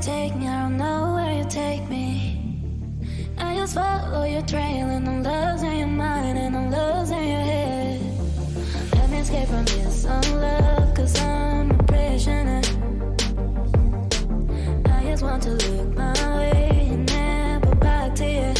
Take me, I don't know where you take me. I just follow your trail and I'm losing your mind and I'm losing your head. Let me escape from this love, cause I'm a prisoner. I just want to look my way and never back to you.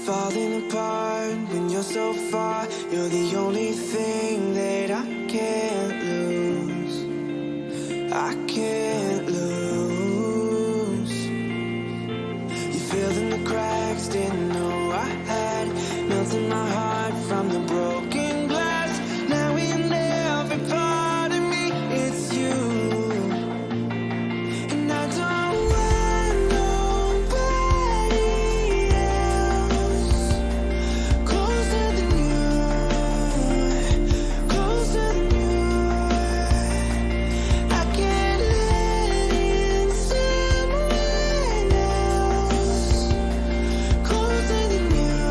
Falling apart when you're so far. You're the only thing that I can't lose. I can't lose. You filled in the cracks, didn't know I had. Melting my heart from the broken glass. Now in every part of me, it's you. And I don't want nobody else closer than you, closer than you. I can't let in someone else closer than you.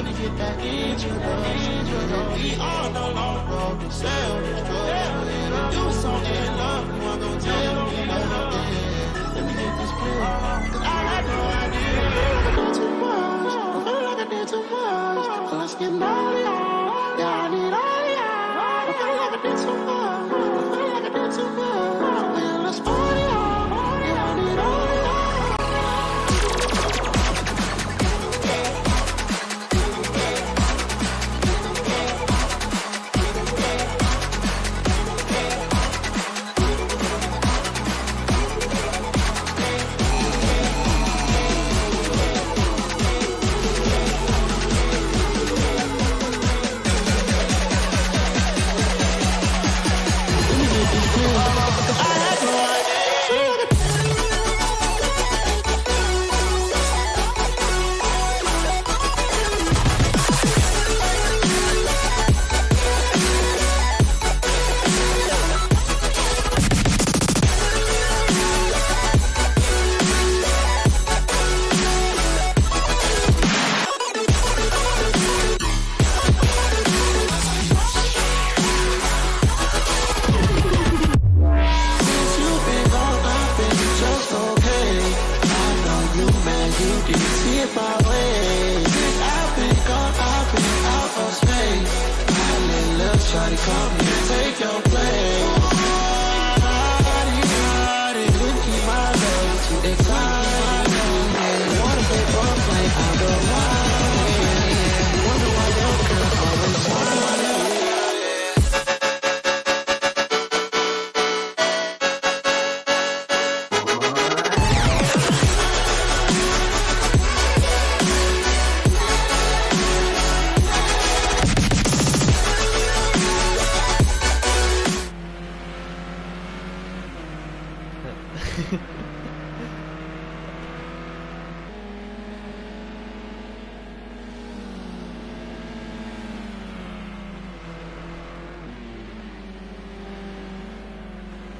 finna get that introduction. We all no longer on the sale. You was so in love, you weren't gonna tell me nothing. Let me get this clear, cause I had no idea. I did too much, I feel like I did too much. So let's get naughty, yeah, I need all y'all. I feel like I did too much, I feel like I did too much. Yeah, let's party, yeah, I need all y'all.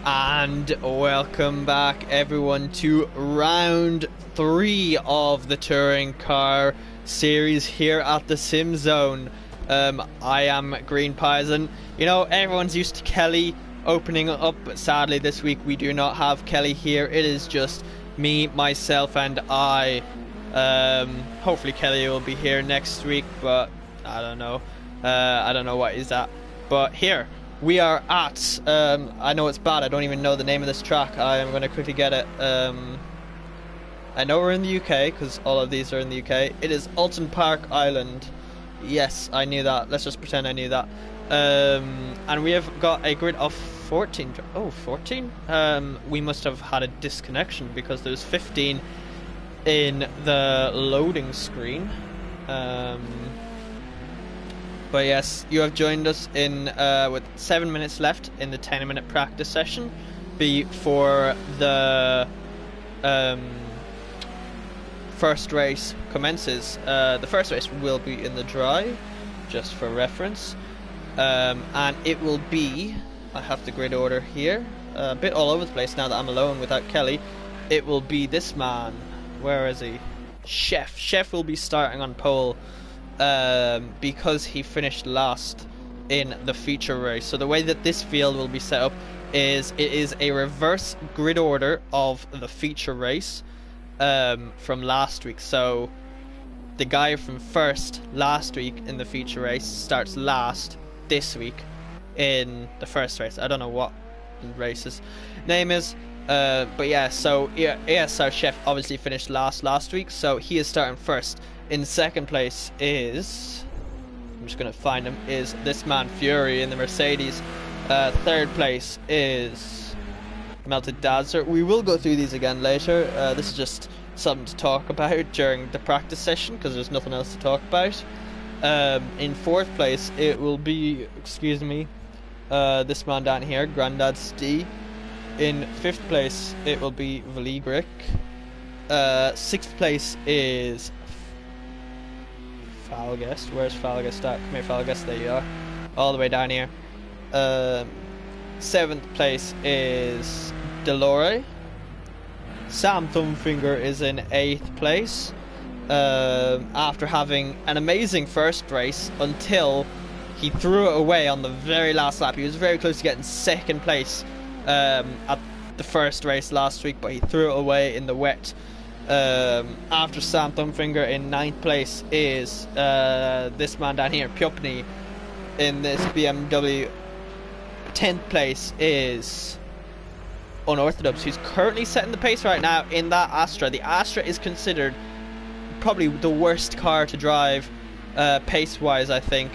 And welcome back everyone to round 3 of the touring car series here at the SimZone. I am Green Pison. You know, everyone's used to Kelly opening up, but sadly this week we do not have Kelly here. It is just me, myself and I. Hopefully Kelly will be here next week, but I don't know. I don't know what is that. But here we are at, I know it's bad, I don't even know the name of this track. I am going to quickly get it. I know we're in the UK, because all of these are in the UK. It is Oulton Park Island. Yes, I knew that. Let's just pretend I knew that. And we have got a grid of 14. Oh, 14? We must have had a disconnection, because there's 15 in the loading screen. But yes, you have joined us in with 7 minutes left in the 10-minute practice session before the first race commences. The first race will be in the dry, just for reference, and it will be, I have the grid order here, a bit all over the place now that I'm alone without Kelly. It will be this man. Where is he? Chef will be starting on pole, because he finished last in the feature race. So the way that this field will be set up is it is a reverse grid order of the feature race from last week. So the guy from first last week in the feature race starts last this week in the first race. I don't know what the race's name is, but yeah, so ASR Chef obviously finished last week, so he is starting first. In second place is, I'm just going to find him, is this man Fury in the Mercedes. Third place is Melted Dazzler. We will go through these again later. This is just something to talk about during the practice session, because there's nothing else to talk about. In fourth place it will be, excuse me, this man down here, Grandad Stee. In fifth place it will be Valigric. Sixth place is Falgest. Where's Falgest at? Come here, Falgest. There you are. All the way down here. Seventh place is Delore. Sam Thumbfinger is in 8th place. after having an amazing first race until he threw it away on the very last lap. He was very close to getting second place at the first race last week, but he threw it away in the wet. After Sam Thumbfinger in 9th place is this man down here, Pjopny, in this BMW. 10th place is Unorthodox, who's currently setting the pace right now in that Astra. The Astra is considered probably the worst car to drive pace-wise, I think,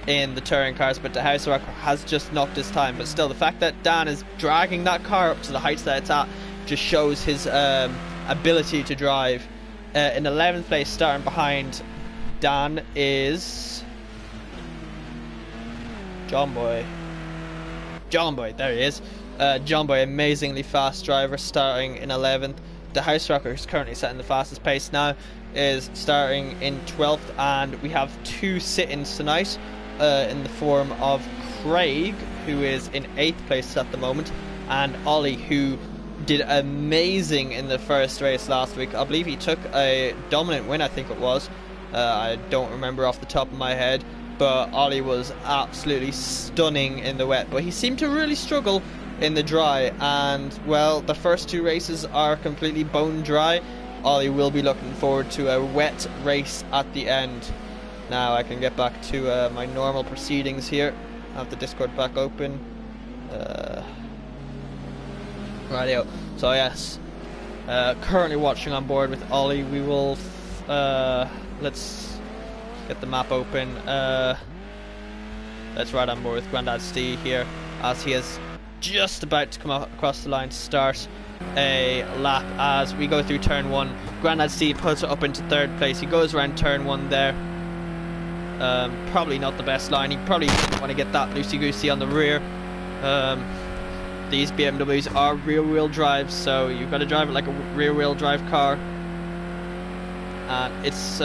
in the touring cars, but the House Rocker has just knocked his time. But still, the fact that Dan is dragging that car up to the heights that it's at just shows his ability to drive. In 11th place, starting behind Dan, is John Boy, there he is. John Boy, amazingly fast driver, starting in 11th. The House Rocker, who's currently setting the fastest pace now, is starting in 12th, and we have 2 sit-ins tonight in the form of Craig, who is in 8th place at the moment, and Ollie, who did amazing in the first race last week. I believe he took a dominant win, I think it was. I don't remember off the top of my head, but Ollie was absolutely stunning in the wet, but he seemed to really struggle in the dry, and well, the first 2 races are completely bone dry. Ollie will be looking forward to a wet race at the end. Now I can get back to my normal proceedings here. I have the Discord back open. Rightio. So yes, currently watching on board with Ollie. We will let's get the map open. Let's ride on board with Grandad Steve here, as he is just about to come across the line to start a lap as we go through turn 1. Grandad Steve puts it up into 3rd place. He goes around turn 1 there. Probably not the best line. He probably didn't want to get that loosey-goosey on the rear. These BMWs are rear-wheel drive, so you've got to drive it like a rear-wheel drive car. And it's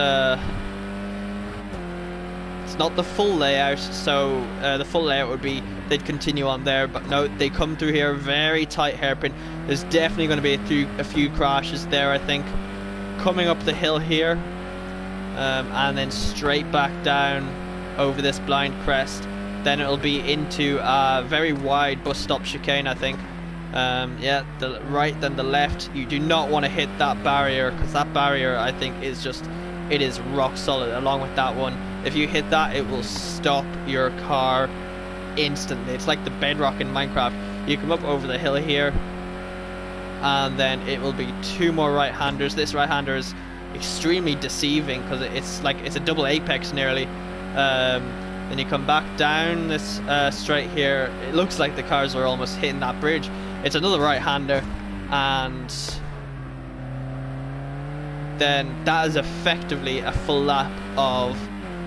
not the full layout, so the full layout would be they'd continue on there, but no, they come through here very tight hairpin. There's definitely going to be a few crashes there, I think, coming up the hill here, and then straight back down over this blind crest. Then it'll be into a very wide bus stop chicane, I think. Yeah, the right then the left. You do not want to hit that barrier, because that barrier, I think, is just, it is rock solid. Along with that one, if you hit that, it will stop your car instantly. It's like the bedrock in Minecraft. You come up over the hill here, and then it will be 2 more right-handers. This right-hander is extremely deceiving because it's a double apex nearly. Then you come back down this straight here. It looks like the cars are almost hitting that bridge. It's another right-hander, and then that is effectively a full lap of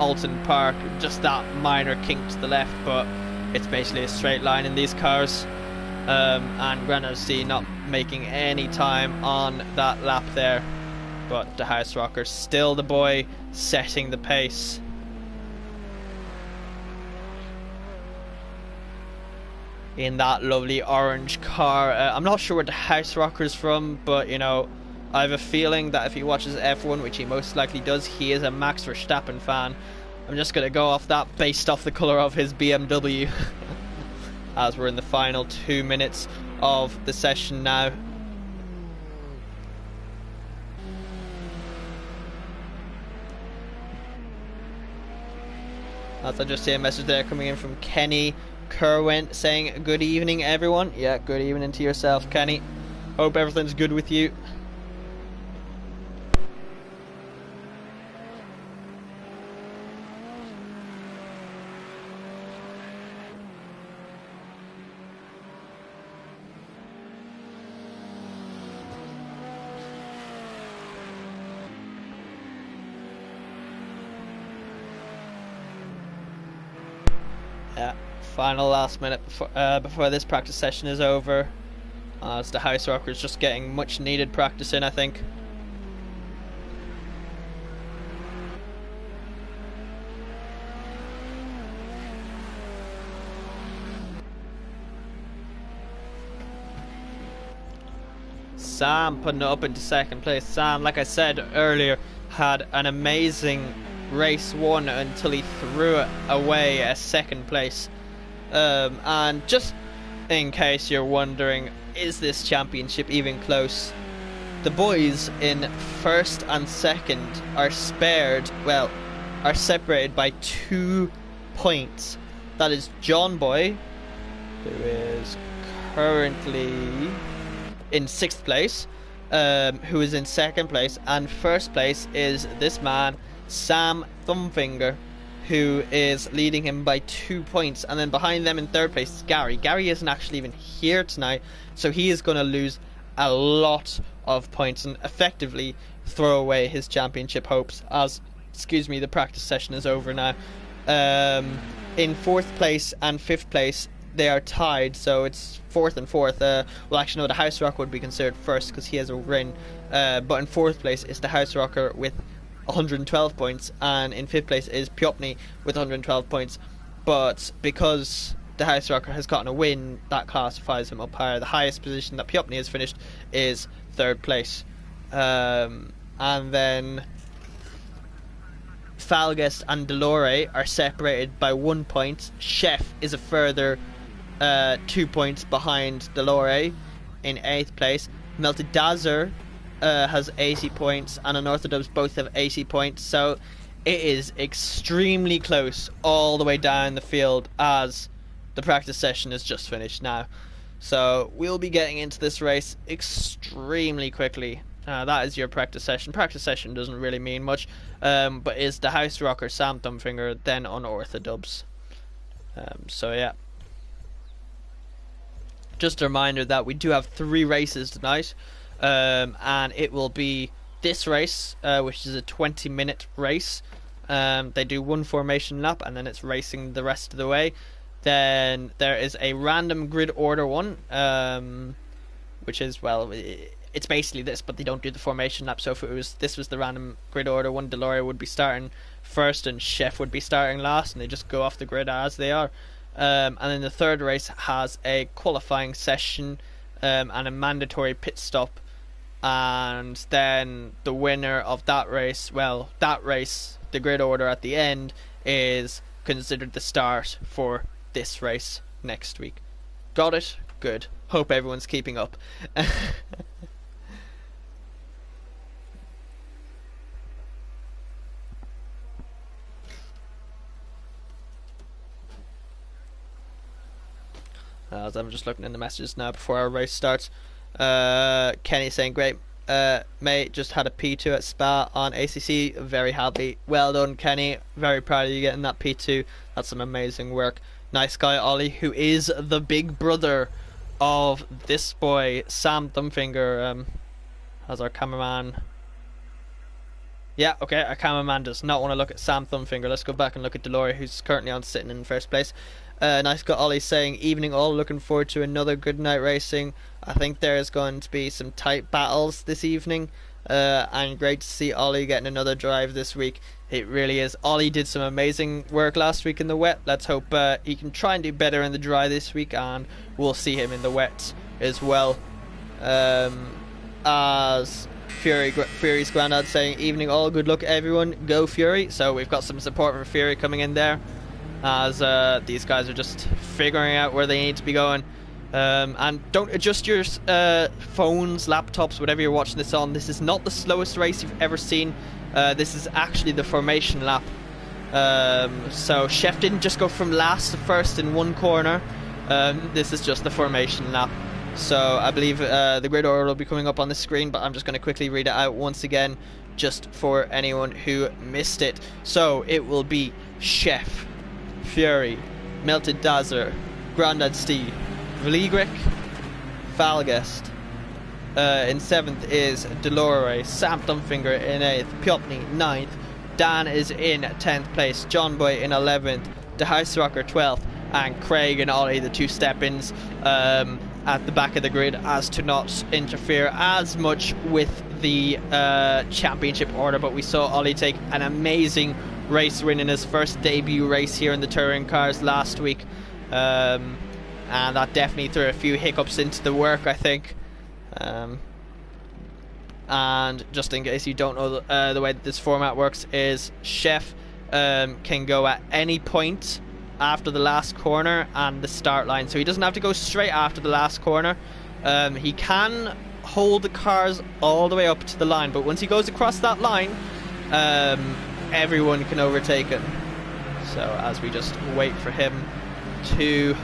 Oulton Park. Just that minor kink to the left, but it's basically a straight line in these cars. And Grandad C not making any time on that lap there, but the House Rocker still the boy setting the pace. In that lovely orange car. I'm not sure where the House Rocker's from, but you know, I have a feeling that if he watches F1, which he most likely does, he is a Max Verstappen fan. I'm just going to go off that based off the colour of his BMW. As we're in the final 2 minutes of the session now. As I just see a message there coming in from Kenny Kerwin saying good evening everyone. Yeah, good evening to yourself, Kenny. Hope everything's good with you. Yeah, final last minute before this practice session is over. As the House Rocker is just getting much needed practice in, I think. Sam putting it up into second place. Sam, like I said earlier, had an amazing race 1 until he threw it away as 2nd place. And just in case you're wondering, is this championship even close? The boys in 1st and 2nd are are separated by 2 points. That is John Boy, who is currently in 6th place, who is in 2nd place, and 1st place is this man, Sam Thumbfinger, who is leading him by 2 points. And then behind them in 3rd place is Gary. Gary isn't actually even here tonight, so he is going to lose a lot of points and effectively throw away his championship hopes as, the practice session is over now. In 4th place and 5th place they are tied, so it's 4th and 4th. Well, actually no, the House Rocker would be considered first because he has a win, but in 4th place is the House Rocker with 112 points, and in 5th place is Piopni with 112 points. But because the House Rocker has gotten a win, that classifies him up higher. The highest position that Piopni has finished is 3rd place. And then Falgest and Delore are separated by 1 point. Chef is a further 2 points behind Delore in 8th place. Melted Dazer has 80 points, and Unorthodox both have 80 points, so it is extremely close all the way down the field as the practice session is just finished now. So we'll be getting into this race extremely quickly. That is your practice session. Practice session doesn't really mean much, but is the House Rocker Sam Thumbfinger, then Unorthodox. So yeah. Just a reminder that we do have 3 races tonight. And it will be this race, which is a 20-minute race. They do 1 formation lap, and then it's racing the rest of the way. Then there is a random grid order one, which is, well, it's basically this, but they don't do the formation lap. So if this was the random grid order one, Delore would be starting first and Chef would be starting last, and they just go off the grid as they are. And then the 3rd race has a qualifying session and a mandatory pit stop. And then the winner of that race, the grid order at the end, is considered the start for this race next week. Got it? Good. Hope everyone's keeping up. As I'm just looking in the messages now before our race starts. Kenny saying, great, mate, just had a P2 at Spa on ACC, very happy. Well done, Kenny, very proud of you getting that P2. That's some amazing work. Nice guy Ollie, who is the big brother of this boy Sam Thumbfinger, as our cameraman. Yeah, okay, our cameraman does not want to look at Sam Thumbfinger. Let's go back and look at Delore, who's currently on sitting in 1st place. Nice guy Ollie saying, evening all, looking forward to another good night racing. I think there is going to be some tight battles this evening, and great to see Ollie getting another drive this week. It really is. Ollie did some amazing work last week in the wet. Let's hope he can try and do better in the dry this week, and we'll see him in the wet as well. As Fury's granddad saying, evening all, good luck everyone, go Fury. So we've got some support from Fury coming in there, as these guys are just figuring out where they need to be going. And don't adjust your phones, laptops, whatever you're watching this on. This is not the slowest race you've ever seen. This is actually the formation lap. So Chef didn't just go from last to first in one corner. This is just the formation lap. So I believe the grid order will be coming up on the screen, but I'm just going to quickly read it out once again, just for anyone who missed it. So it will be Chef, Fury, Melted Dazzler, Grandad Steve, Vligric, Falgest. In 7th is Delore, Sam Thumbfinger in 8th, Piopni 9th, Dan is in 10th place, John Boy in 11th, the House Rocker 12th, and Craig and Ollie, the 2 step-ins, at the back of the grid, as to not interfere as much with the championship order. But we saw Ollie take an amazing race win in his first debut race here in the touring cars last week, and that definitely threw a few hiccups into the work, I think. And just in case you don't know, the way that this format works is Chef can go at any point after the last corner and the start line, so he doesn't have to go straight after the last corner. He can hold the cars all the way up to the line, but once he goes across that line, everyone can overtake him. So as we just wait for him to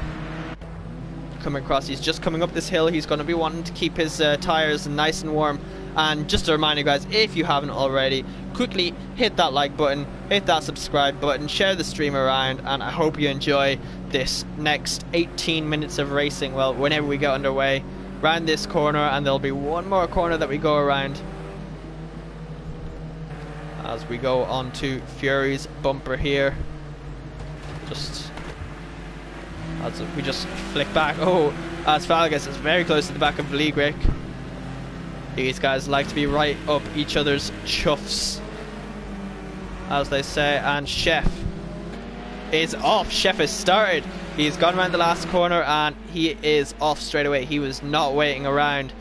come across, he's just coming up this hill. He's going to be wanting to keep his tires nice and warm. And just a reminder, guys, if you haven't already, quickly hit that like button, hit that subscribe button, share the stream around, and I hope you enjoy this next 18 minutes of racing. Well, whenever we get underway, round this corner, and there'll be one more corner that we go around as we go on to Fury's bumper here. Just as we just flick back. Oh, as Falgas is very close to the back of Vliegrick. These guys like to be right up each other's chuffs, as they say. And Chef is off. Chef has started. He's gone around the last corner and he is off straight away. He was not waiting around,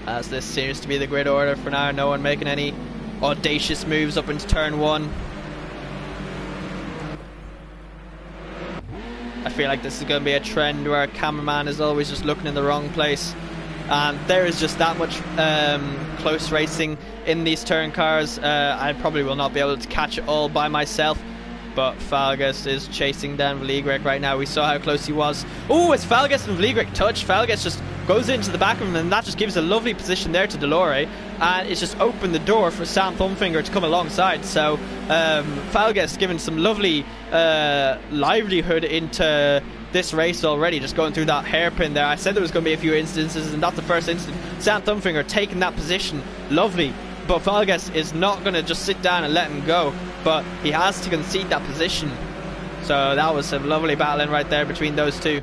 as this seems to be the grid order for now. No one making any audacious moves up into turn one. I feel like this is going to be a trend where a cameraman is always just looking in the wrong place, and there is just that much close racing in these turn cars. I probably will not be able to catch it all by myself, but Falgas is chasing down Vliegrick right now. We saw how close he was. Oh, as Falgas and Vliegrick touch, Falgas just goes into the back of him, and that just gives a lovely position there to Delore, and it's just opened the door for Sam Thumbfinger to come alongside. So Falgas giving some lovely livelihood into this race already, just going through that hairpin there. I said there was going to be a few instances, and not the first instance. Sam Thumbfinger taking that position, lovely, but Falgas is not going to just sit down and let him go, but he has to concede that position. So that was some lovely battling right there between those two.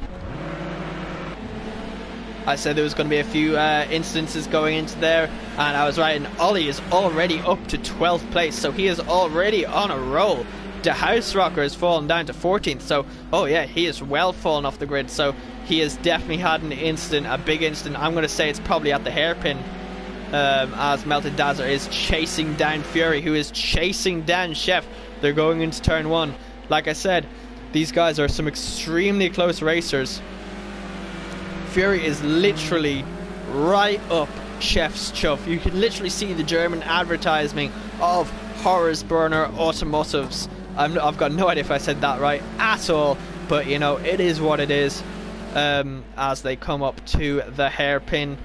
I said there was going to be a few instances going into there, and I was right, and Ollie is already up to 12th place, so he is already on a roll. The House Rocker has fallen down to 14th, so oh yeah, he is well fallen off the grid, so he has definitely had an incident, a big incident. I'm going to say it's probably at the hairpin, as Melted Dazzler is chasing down Fury, who is chasing down Chef. They're going into turn one. Like I said, these guys are some extremely close racers. Fury is literally right up Chef's chuff. You can literally see the German advertising of Horrors-Burner Automotives. I've got no idea if I said that right at all, but you know, it is what it is. As they come up to the hairpin,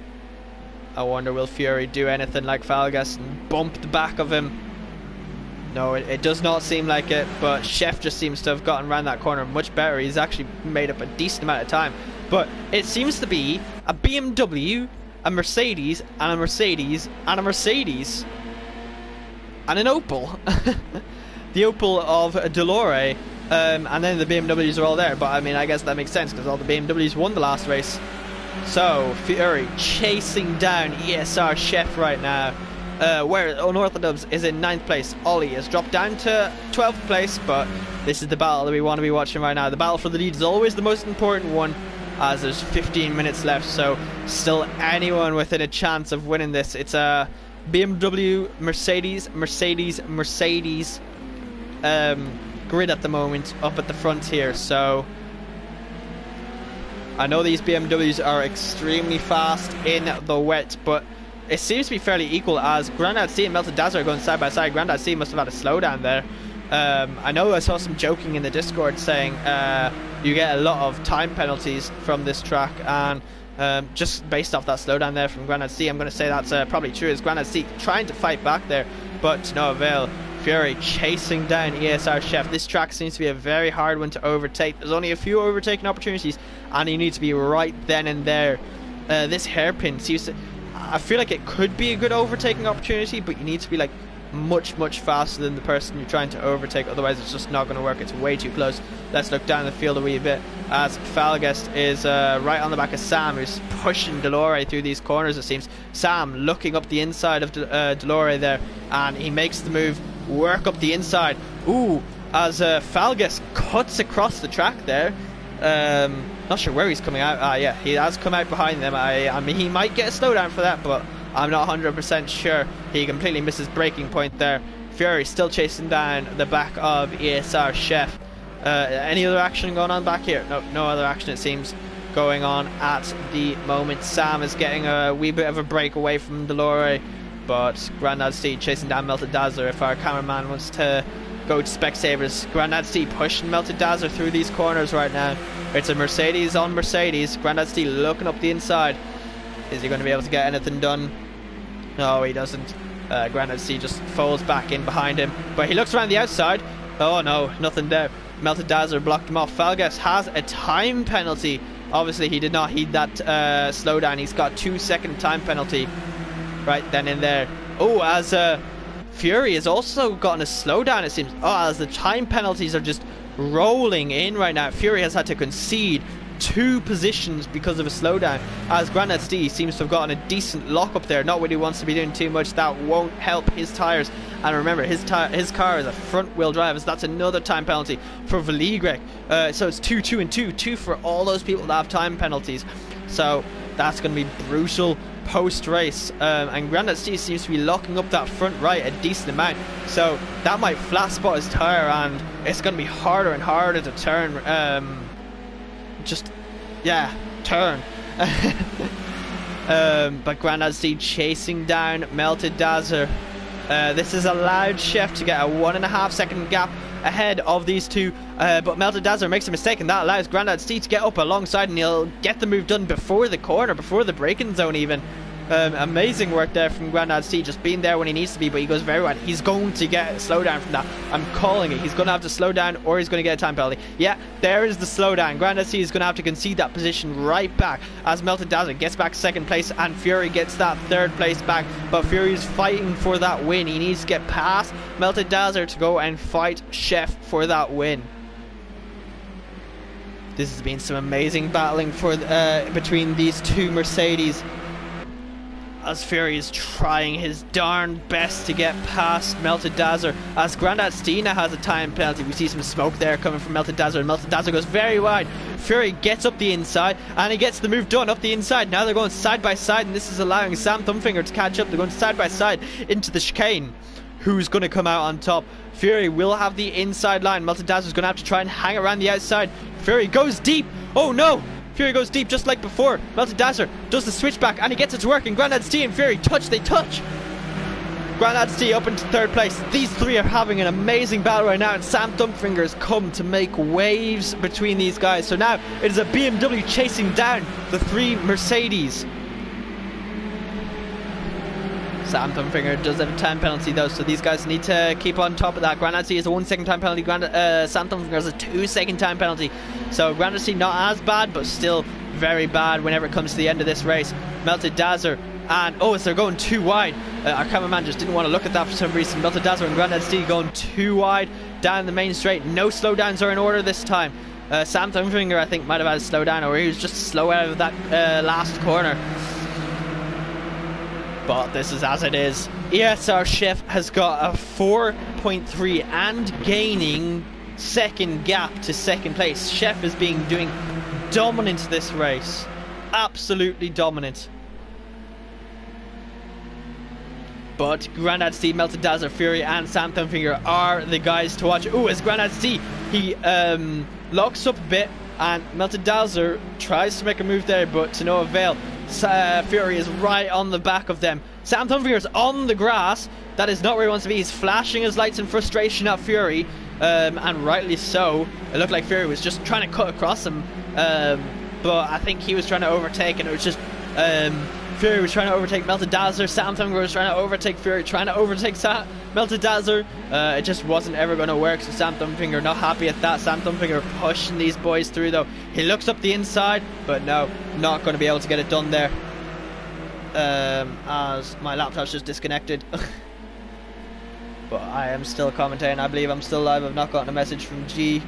I wonder, will Fury do anything like Falgas and bump the back of him? No, it does not seem like it, but Chef just seems to have gotten around that corner much better. He's actually made up a decent amount of time. But it seems to be a BMW, a Mercedes, and a Mercedes, and a Mercedes, and an Opel. The Opel of Delore, and then the BMWs are all there. But I mean, I guess that makes sense because all the BMWs won the last race. So Fury chasing down ESR Chef right now. Where Unorthodox is in 9th place. Ollie has dropped down to 12th place, but this is the battle that we want to be watching right now. The battle for the lead is always the most important one, as there's 15 minutes left, so still anyone within a chance of winning this. It's a BMW, Mercedes, Mercedes, Mercedes grid at the moment up at the front here. So I know these BMWs are extremely fast in the wet, but it seems to be fairly equal, as Grandad C and Melted Dazzler are going side by side. Grandad C must have had a slowdown there. I know I saw some joking in the Discord saying you get a lot of time penalties from this track, and just based off that slowdown there from Grandad C, I'm going to say that's probably true, as Grandad C trying to fight back there, but to no avail. Fury chasing down ESR Chef. This track seems to be a very hard one to overtake. There's only a few overtaking opportunities, and you need to be right then and there. This hairpin seems to... I feel like it could be a good overtaking opportunity, but you need to be like much faster than the person you're trying to overtake, otherwise it's just not going to work. It's way too close. Let's look down the field a wee bit, as Falgast is right on the back of Sam, who's pushing Delore through these corners, it seems. Sam looking up the inside of Delore there, and he makes the move, work up the inside. Ooh, as Falgast cuts across the track there. Not sure where he's coming out. Yeah, he has come out behind them. I mean, he might get a slowdown for that, but I'm not 100% sure. He completely misses breaking point there. Fury still chasing down the back of ESR Chef. Any other action going on back here? No other action, it seems, going on at the moment. Sam is getting a wee bit of a break away from Delore, but Grandad Steed chasing down Melted Dazzler. If our cameraman wants to go to Specsavers, Grandad Steed pushing Melted Dazzler through these corners right now. It's a Mercedes on Mercedes. Grandad Steed looking up the inside. Is he going to be able to get anything done? No, he doesn't. Grandad Steed just folds back in behind him, but he looks around the outside. Oh no, nothing there. Melted Dazzler blocked him off. Falgas has a time penalty. Obviously he did not heed that slowdown. He's got 2-second time penalty right then and there. Oh, as Fury has also gotten a slowdown, it seems. Oh, as the time penalties are just rolling in right now. Fury has had to concede 2 positions because of a slowdown, as Grandad Steed seems to have gotten a decent lock up there. Not what he wants to be doing too much. That won't help his tyres. And remember, his car is a front wheel drive, so that's another time penalty for Valigrek. So it's 2, 2 and 2. 2 for all those people that have time penalties. So that's going to be brutal post race. And Grandad Steed seems to be locking up that front right a decent amount. So that might flat spot his tyre, and it's going to be harder and harder to turn. Turn. But Grandad Steed chasing down Melted Dazzler. This has allowed Chef to get a 1.5 second gap ahead of these two, but Melted Dazzler makes a mistake, and that allows Grandad Steed to get up alongside, and he'll get the move done before the corner, before the braking zone even. Amazing work there from Grandad Steed, just being there when he needs to be, but he goes very wide. He's going to get a slowdown from that. I'm calling it. He's going to have to slow down, or he's going to get a time penalty. Yeah, there is the slowdown. Grandad Steed is going to have to concede that position right back as Melted Dazzler gets back second place, and Fury gets that third place back. But Fury's fighting for that win. He needs to get past Melted Dazzler to go and fight Chef for that win. This has been some amazing battling for between these two Mercedes, as Fury is trying his darn best to get past Melted Dazzler, as Grandad Steed now has a time penalty. We see some smoke there coming from Melted Dazzler, and Melted Dazzler goes very wide. Fury gets up the inside, and he gets the move done up the inside. Now they're going side by side, and this is allowing Sam Thumbfinger to catch up. They're going side by side into the chicane. Who's going to come out on top? Fury will have the inside line. Melted Dazzler's going to have to try and hang around the outside. Fury goes deep. Oh no! Fury goes deep just like before. Melted Dazzler does the switchback, and he gets it to work, and Grandad Steed and Fury they touch. Grandad Steed up into third place. These three are having an amazing battle right now, and Sam Thumbfinger has come to make waves between these guys. So now it is a BMW chasing down the 3 Mercedes. Sam Thumbfinger does have a time penalty though, so these guys need to keep on top of that. Grandad Steed has a 1 second time penalty. Sam Thumbfinger has a 2 second time penalty. So Grandad Steed not as bad, but still very bad whenever it comes to the end of this race. Melted Dazzler, and so they're going too wide. Our cameraman just didn't want to look at that for some reason. Melted Dazzler and Grandad Steed going too wide down the main straight. No slowdowns are in order this time. Sam Thumbfinger, I think, might have had a slowdown, or he was just slow out of that last corner. But this is as it is. ESR Chef has got a 4.3 and gaining second gap to second place. Chef is doing dominant this race. Absolutely dominant. But Grandad Steed, Melted Dazzler, Fury and Sam Thumbfinger are the guys to watch. Oh, as Grandad Steed, he locks up a bit, and Melted Dazzler tries to make a move there, but to no avail. Fury is right on the back of them. Sam Thumbfinger is on the grass. That is not where he wants to be. He's flashing his lights in frustration at Fury, and rightly so. It looked like Fury was just trying to cut across him, but I think he was trying to overtake, and it was just Fury was trying to overtake Melted Dazzler. Sam Thumbfinger was trying to overtake Fury, trying to overtake Melted Dazzler. It just wasn't ever going to work, so Sam Thumbfinger not happy at that. Sam Thumbfinger pushing these boys through though. He looks up the inside, but no, not going to be able to get it done there, as my laptop's just disconnected. But I am still commentating. I believe I'm still live. I've not gotten a message from G.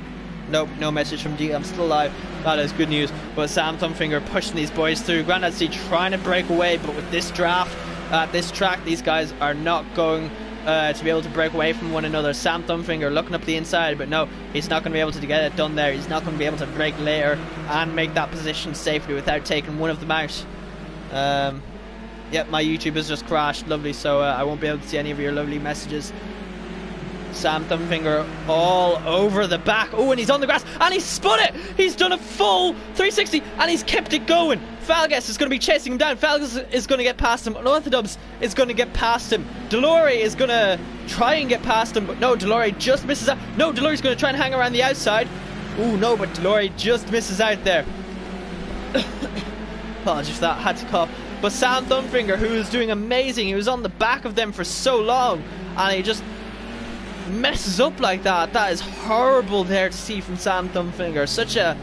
Nope, no message from G. I'm still live. That is good news. But Sam Thumbfinger pushing these boys through. Grandad Steed trying to break away, but with this draft at this track, these guys are not going to be able to break away from one another. Sam Thumbfinger looking up the inside, but no, he's not going to be able to get it done there. He's not going to be able to break later and make that position safely without taking one of them out. Yep, my YouTube has just crashed. Lovely, so I won't be able to see any of your lovely messages. Sam Thumbfinger all over the back. Oh, and he's on the grass, and he's spun it! He's done a full 360, and he's kept it going. Falgas is going to be chasing him down. Falgas is going to get past him. Unorthodox is going to get past him. Delore is going to try and get past him, but no, Delore just misses out. No, Delore's going to try and hang around the outside. Oh, no, but Delore just misses out there. Apologies for that, had to cough. But Sam Thumbfinger, who is doing amazing, he was on the back of them for so long, and he just messes up like that. That is horrible there to see from Sam Thumbfinger. Such a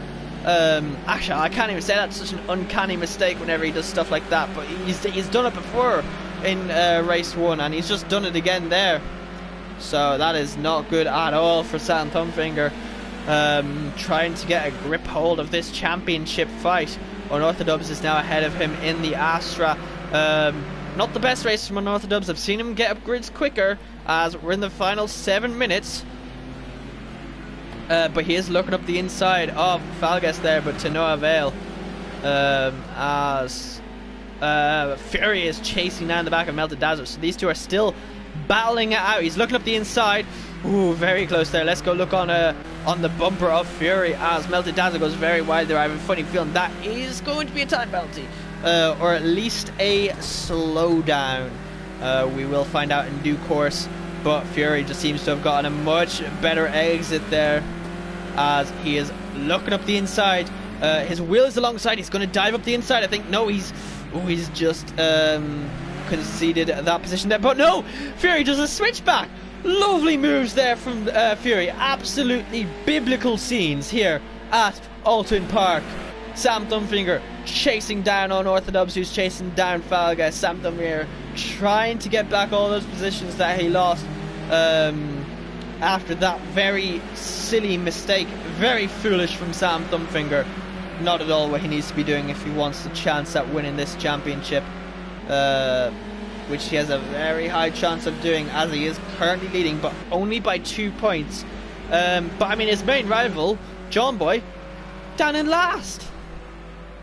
actually I can't even say that, such an uncanny mistake whenever he does stuff like that, but he's done it before in race 1, and he's just done it again there. So that is not good at all for Sam Thumbfinger, trying to get a grip hold of this championship fight. Unorthodox is now ahead of him in the Astra. Not the best race from Unorthodox. I've seen him get up grids quicker, as we're in the final 7 minutes. But he is looking up the inside of Falgas there, but to no avail. As Fury is chasing down the back of Melted Dazzler. So these two are still battling it out. He's looking up the inside. Ooh, very close there. Let's go look on the bumper of Fury as Melted Dazzler goes very wide there. I have a funny feeling that is going to be a time penalty. Or at least a slowdown. We will find out in due course. But Fury just seems to have gotten a much better exit there, as he is looking up the inside. His wheel is alongside. He's going to dive up the inside. I think, no, he's just conceded that position there. But no, Fury does a switchback. Lovely moves there from Fury. Absolutely biblical scenes here at Oulton Park. Sam Thumbfinger chasing down Unorthodox, who's chasing down Falgas. Sam Thumbfinger trying to get back all those positions that he lost after that very silly mistake. Very foolish from Sam Thumbfinger. Not at all what he needs to be doing if he wants a chance at winning this championship, which he has a very high chance of doing, as he is currently leading, but only by 2 points. But I mean, his main rival, John Boy, down in last.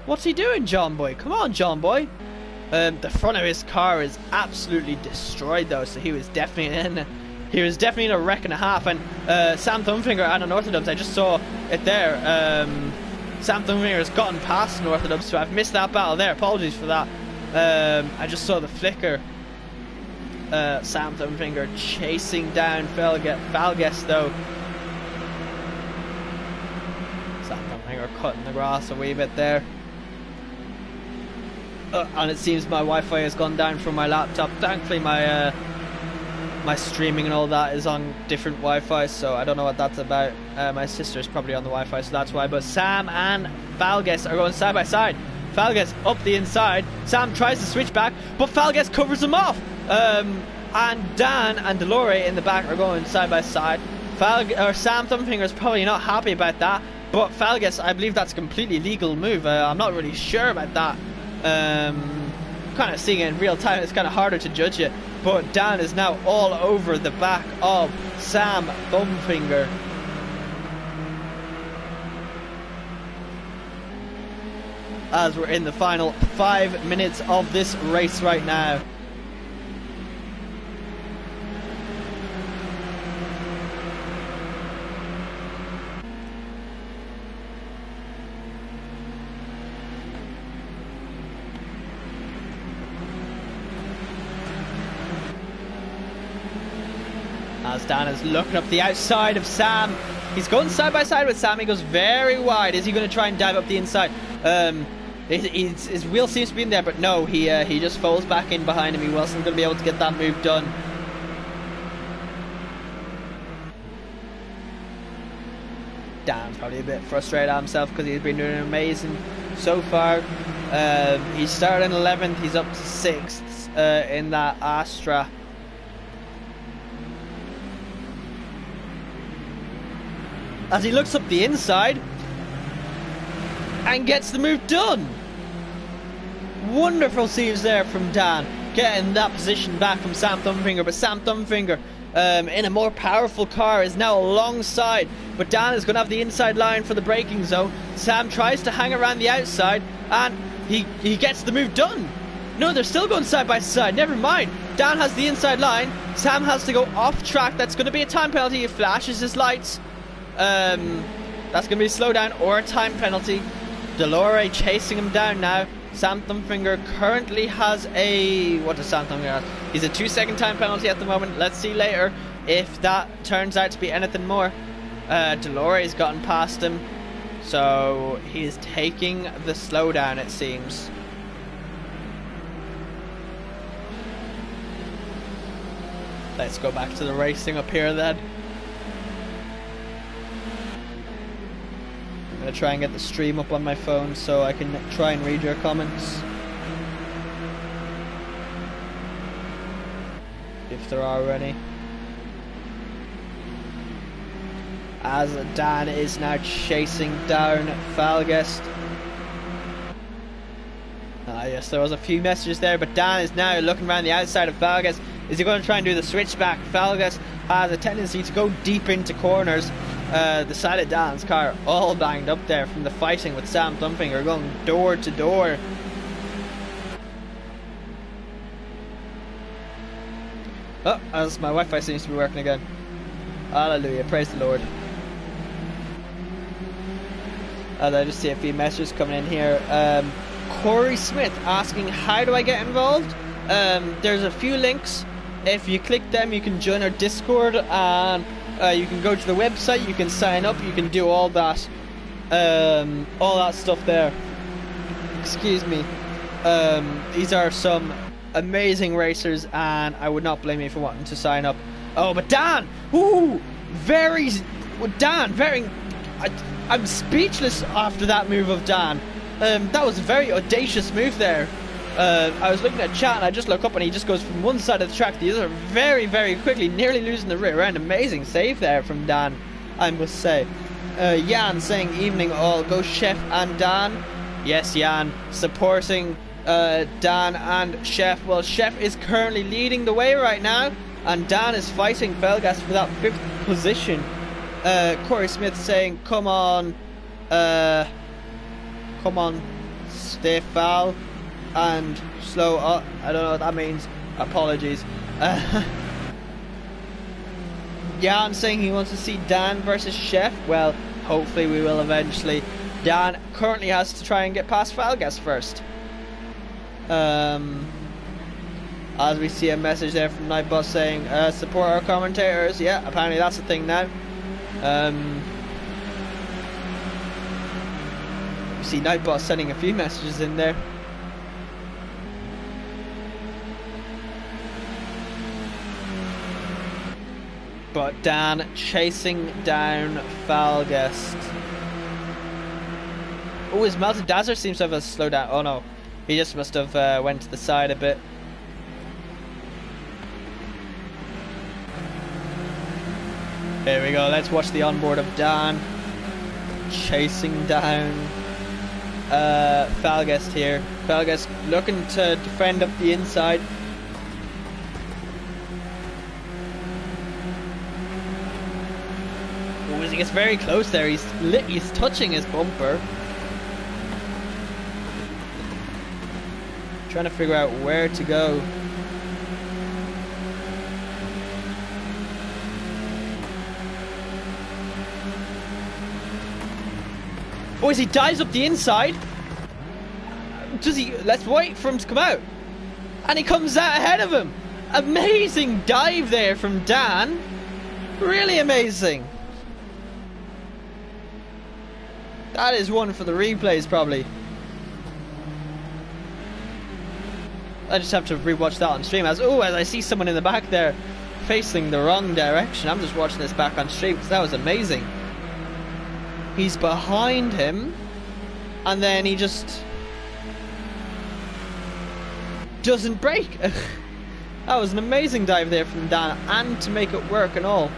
What's he doing, John Boy? Come on, John Boy. The front of his car is absolutely destroyed, though, so he was definitely in a wreck and a half. And Sam Thumbfinger and Unorthodox, I just saw it there. Sam Thumbfinger has gotten past Unorthodox, so I've missed that battle there. Apologies for that. I just saw the flicker. Sam Thumbfinger chasing down Falgas, though. Sam Thumbfinger cutting the grass a wee bit there. And it seems my Wi-Fi has gone down from my laptop. Thankfully my my streaming and all that is on different Wi-Fi, so I don't know what that's about. My sister's probably on the Wi-Fi, so that's why. But Sam and Falgas are going side by side. Falgas up the inside. Sam tries to switch back, but Falgas covers him off. And Dan and Delore in the back are going side by side. Sam Thumbfinger is probably not happy about that, but Falgas, I believe that's a completely legal move. I'm not really sure about that. Kind of seeing it in real time, it's kind of harder to judge it. But Dan is now all over the back of Sam Thumbfinger. As we're in the final 5 minutes of this race right now. As Dan is looking up the outside of Sam. He's going side by side with Sam. He goes very wide. Is he going to try and dive up the inside? His wheel seems to be in there, but no, he just falls back in behind him. He wasn't going to be able to get that move done. Dan's probably a bit frustrated at himself because he's been doing amazing so far. He started in 11th. He's up to 6th in that Astra. As he looks up the inside and gets the move done. Wonderful saves there from Dan. getting that position back from Sam Thumbfinger, but Sam Thumbfinger in a more powerful car is now alongside, but Dan is going to have the inside line for the braking zone. Sam tries to hang around the outside, and he gets the move done. No, they're still going side by side, never mind. Dan has the inside line, Sam has to go off track. That's going to be a time penalty. He flashes his lights. That's going to be a slowdown or a time penalty. Delore chasing him down now. Sam Thumbfinger currently has a... What does Sam Thumbfinger have? He's a 2-second time penalty at the moment. Let's see later if that turns out to be anything more. Delore's gotten past him, so he's taking the slowdown, it seems. Let's go back to the racing up here then. I'm going to try and get the stream up on my phone so I can try and read your comments, if there are any. As Dan is now chasing down Falgest. Yes, there was a few messages there, but Dan is now looking around the outside of Falgest. Is he going to try and do the switchback? Falgest has a tendency to go deep into corners. The side of Dan's car all banged up there from the fighting with Sam Thumbfinger, going door to door. Oh, as my Wi-Fi seems to be working again. Hallelujah, praise the Lord. I just see a few messages coming in here. Corey Smith asking, how do I get involved? There's a few links. If you click them, you can join our Discord, and you can go to the website, you can sign up, you can do all that stuff there. Excuse me. These are some amazing racers, and I would not blame you for wanting to sign up. Oh, but Dan! Ooh! I'm speechless after that move of Dan. That was a very audacious move there. I was looking at chat and I just look up and he just goes from one side of the track to the other very, very quickly, nearly losing the rear end. Amazing save there from Dan, I must say. Jan saying, evening all, go Chef and Dan. Yes, Jan, supporting Dan and Chef. Well, Chef is currently leading the way right now, and Dan is fighting Felgas for that 5th position. Corey Smith saying, come on, stay foul and slow up. I don't know what that means. Apologies. Jan saying he wants to see Dan versus Chef. Well, hopefully we will eventually. Dan currently has to try and get past Falgas first. As we see a message there from Nightboss saying, support our commentators. Yeah, apparently that's the thing now. You see Nightboss sending a few messages in there. But Dan chasing down Falgest. Oh, his Melted Dazzler seems to have a slowdown. Oh no, he just must have went to the side a bit. Here we go, let's watch the onboard of Dan chasing down Falgest here. Falgest looking to defend up the inside. Oh, as he gets very close there, he's touching his bumper. Trying to figure out where to go. Oh, as he dives up the inside. Does he? Let's wait for him to come out. And he comes out ahead of him. Amazing dive there from Dan. Really amazing. That is one for the replays, probably. I just have to rewatch that on stream. As I see someone in the back there facing the wrong direction. I'm just watching this back on stream because that was amazing. He's behind him, and then he just doesn't brake. That was an amazing dive there from Dan, and to make it work and all.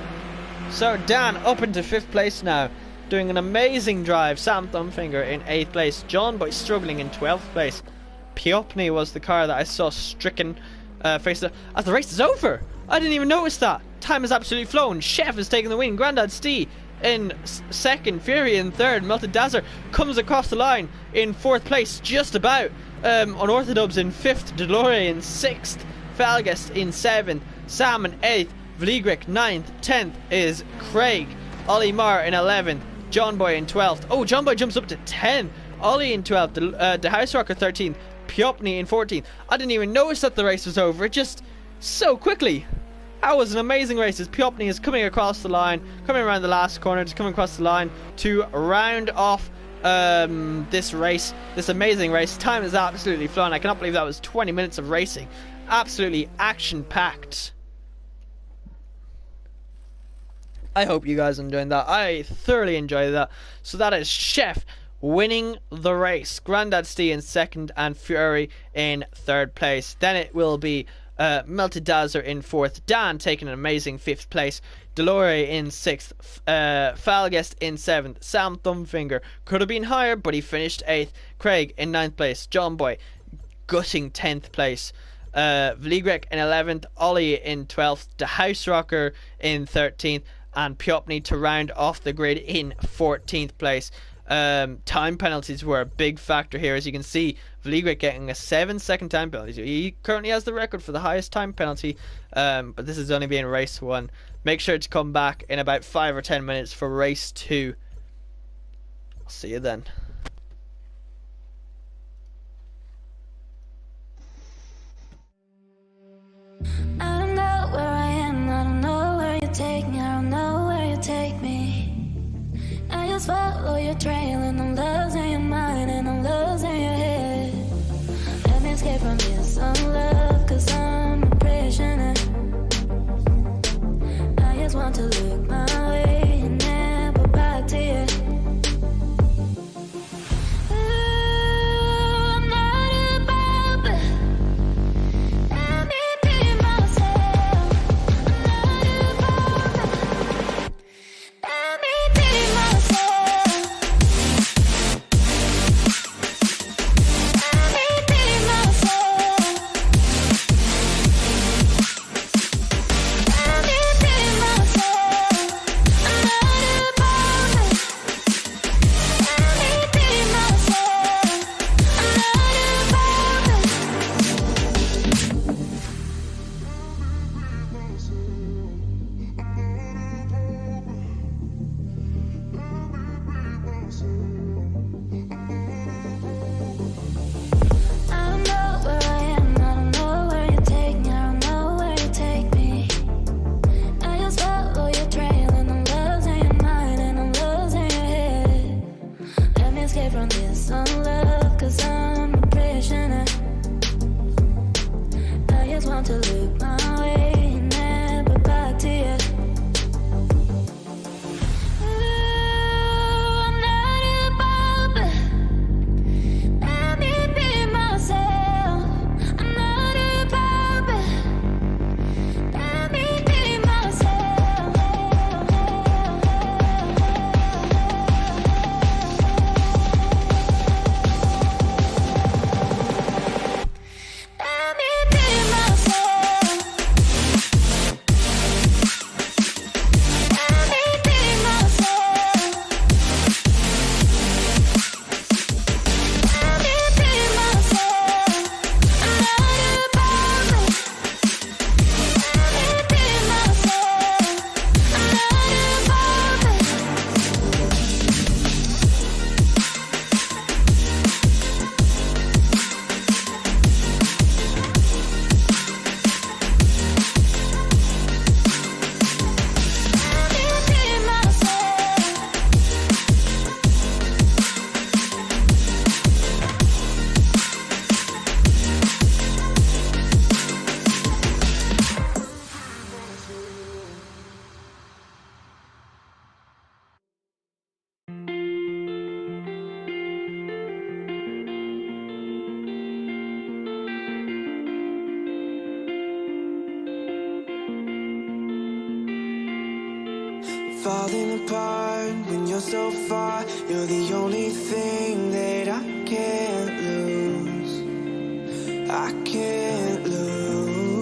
So Dan up into 5th place now, doing an amazing drive. Sam Thumbfinger in 8th place. John Boy struggling in 12th place. Piopney was the car that I saw stricken face it as the race is over. I didn't even notice that. Time has absolutely flown. Chef has taken the win. Grandad Stee in second, Fury in third, Melted Dazzler comes across the line in fourth place, just about. Unorthodox in fifth, Delore in sixth, Falgast in seventh, Sam in eighth, Vligric ninth, 10th is Craig, Ollie Marr in 11th, John Boy in 12th. Oh, John Boy jumps up to 10. Ollie in 12th, the House Rocker 13th, Piopni in 14th. I didn't even notice that the race was over. It just so quickly. That was an amazing race as Piopni is coming across the line, coming around the last corner, just coming across the line to round off this race, this amazing race. Time is absolutely flown. I cannot believe that was 20 minutes of racing. Absolutely action-packed. I hope you guys are enjoying that. I thoroughly enjoyed that. So that is Chef winning the race. Grandad Stee in second and Fury in third place. Then it will be Melted Dazzler in fourth, Dan taking an amazing fifth place, Delore in sixth, Falgast in seventh, Sam Thumbfinger could have been higher but he finished eighth, Craig in ninth place, John Boy gutting 10th place, Vligrek in 11th, Ollie in 12th, the House Rocker in 13th, and Piopni to round off the grid in 14th place. Time penalties were a big factor here, as you can see. Vligrek getting a 7-second time penalty. He currently has the record for the highest time penalty, but this is only being race 1. Make sure to come back in about 5 or 10 minutes for race 2. I'll see you then. I don't know where I am, I don't know where you take me, I don't know where you take me. I just follow your trail and I'm losing your mind and I'm losing your head. Let me escape from this love, cause I'm a prisoner. I just want to look my way and never back to you. Falling apart when you're so far. You're the only thing that I can't lose. I can't lose.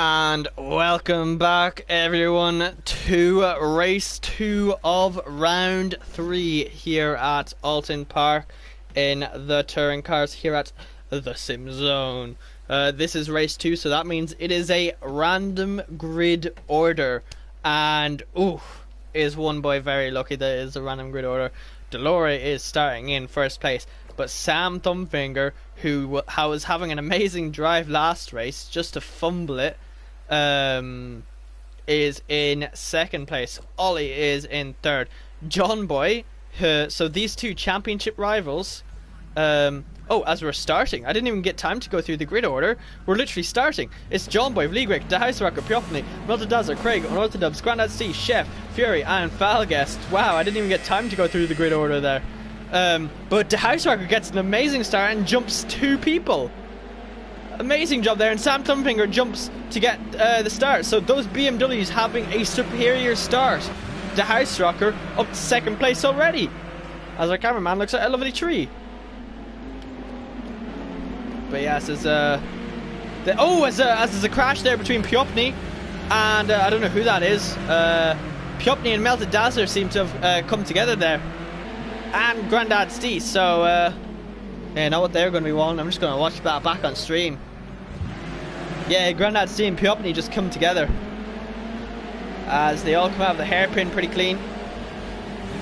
And welcome back everyone to race 2 of round 3 here at Oulton Park in the touring cars here at the SimZone. This is race 2, so that means it is a random grid order, and is one boy very lucky that it is a random grid order. Delore is starting in first place, but Sam Thumbfinger, who was having an amazing drive last race just to fumble it, is in second place. Ollie is in third. John Boy, so these two championship rivals, as we're starting, I didn't even get time to go through the grid order. We're literally starting. It's John Boy, Vligric, De Huisracker, Piopni, Multidazzer, Craig, Unorthodubs, Grandad C, Chef, Fury, and Falguest. Wow, I didn't even get time to go through the grid order there. But De Huisracker gets an amazing start and jumps 2 people. Amazing job there, and Sam Thumbfinger jumps to get the start. So those BMWs having a superior start. De Huisracker up to second place already, as our cameraman looks at a lovely tree. But yes, as there's a crash there between Piopni and I don't know who that is. Piopni and Melted Dazzler seem to have come together there, and Grandad Stee. So yeah, know what they're going to be wanting. I'm just going to watch that back on stream. Yeah, Grandad Stee and Piopni just come together as they all come out of the hairpin pretty clean.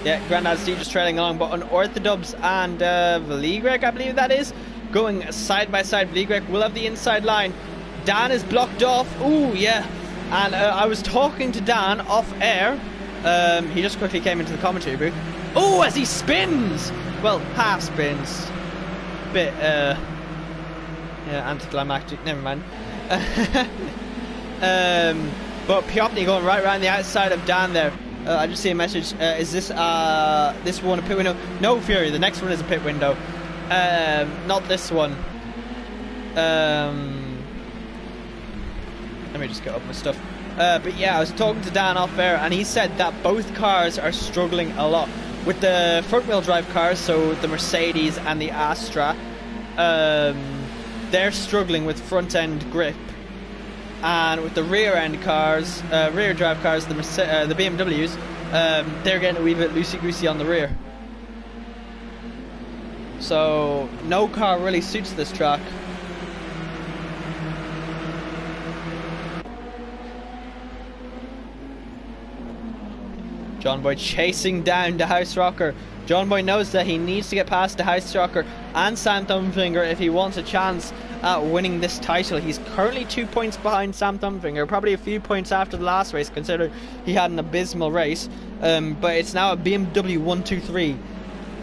Yeah, Grandad Stee just trailing along, but Unorthodubs and Vligrek, I believe that is, going side by side. Vligrek will have the inside line. Dan is blocked off. Ooh, yeah. And I was talking to Dan off air. He just quickly came into the commentary booth. Oh, as he spins! Well, half spins. Bit, yeah, anticlimactic. Never mind. But Piopni going right around the outside of Dan there. I just see a message. Is this one a pit window? No, Fury. The next one is a pit window. Not this one. Let me just get up my stuff. But yeah, I was talking to Dan off air, and he said that both cars are struggling a lot with the front wheel drive cars. So the Mercedes and the Astra, they're struggling with front end grip, and with the rear end cars, rear drive cars, the BMWs, they're getting a wee bit loosey goosey on the rear. So no car really suits this track. John Boy chasing down De Huisracker. John Boy knows that he needs to get past De Huisracker and Sam Thumbfinger if he wants a chance at winning this title. He's currently 2 points behind Sam Thumbfinger, probably a few points after the last race, considering he had an abysmal race. But it's now a BMW 1-2-3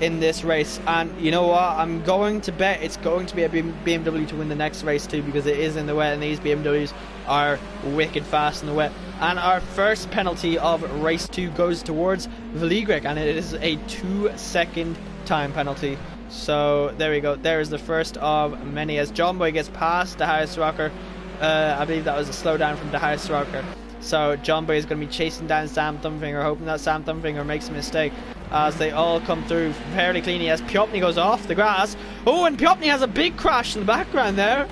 in this race, and you know what, I'm going to bet it's going to be a BMW to win the next race too, because it is in the wet and these BMWs are wicked fast in the wet. And our first penalty of race 2 goes towards Vligrek, and it is a 2-second time penalty. So there we go, there is the first of many as John Boy gets past De Huisracker. I believe that was a slowdown from De Huisracker. So John Boy is going to be chasing down Sam Thumbfinger, hoping that Sam Thumbfinger makes a mistake, as they all come through fairly cleanly as Piopni goes off the grass. Oh, and Piopni has a big crash in the background there.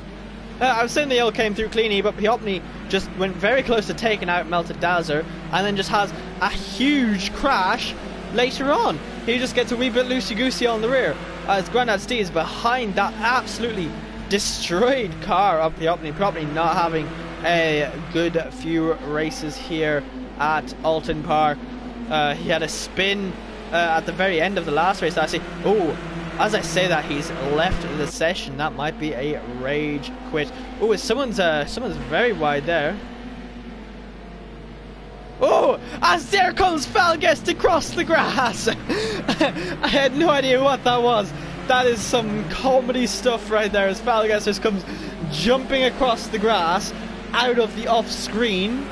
I was saying they all came through cleanly, but Piopni just went very close to taking out Melted Dazzler, and then just has a huge crash later on. He just gets a wee bit loosey-goosey on the rear, as Grandad Stee is behind that absolutely destroyed car of Piopni. Piopni not having a good few races here at Oulton Park. He had a spin at the very end of the last race, actually. Oh, as I say that, he's left the session. That might be a rage quit. Oh, someone's very wide there. Oh, as there comes Falguest across the grass. I had no idea what that was. That is some comedy stuff right there, as Falguest just comes jumping across the grass out of the off screen.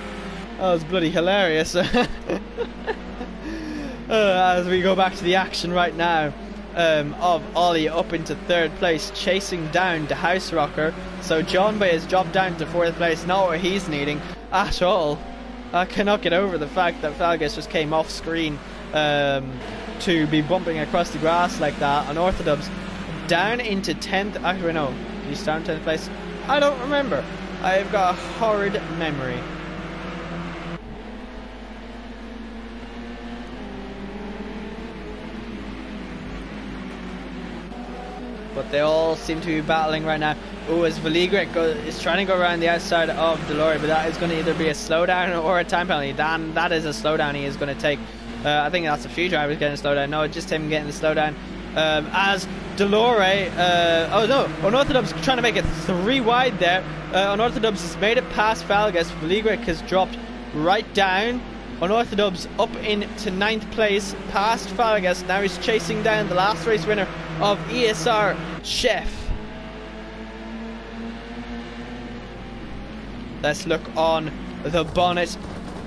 That was bloody hilarious. As we go back to the action right now, of Ollie up into third place, chasing down De Huisracker. So John Boy has dropped down to fourth place, not what he's needing at all. I cannot get over the fact that Falguest just came off screen to be bumping across the grass like that. Unorthodubs down into 10th. Actually, no, he's down 10th place. I don't remember. I've got a horrid memory. But they all seem to be battling right now. Oh, as Veligric is trying to go around the outside of Delory, but that is going to either be a slowdown or a time penalty. Dan, that is a slowdown he is going to take. I think that's a few drivers getting a slowdown. No, just him getting the slowdown. As Delory, oh no, Unorthodox trying to make it 3 wide there. Unorthodox has made it past Falgas. Veligric has dropped right down. Unorthodox up into 9th place, past Falgas. Now he's chasing down the last race winner of ESR, Chef. Let's look on the bonnet,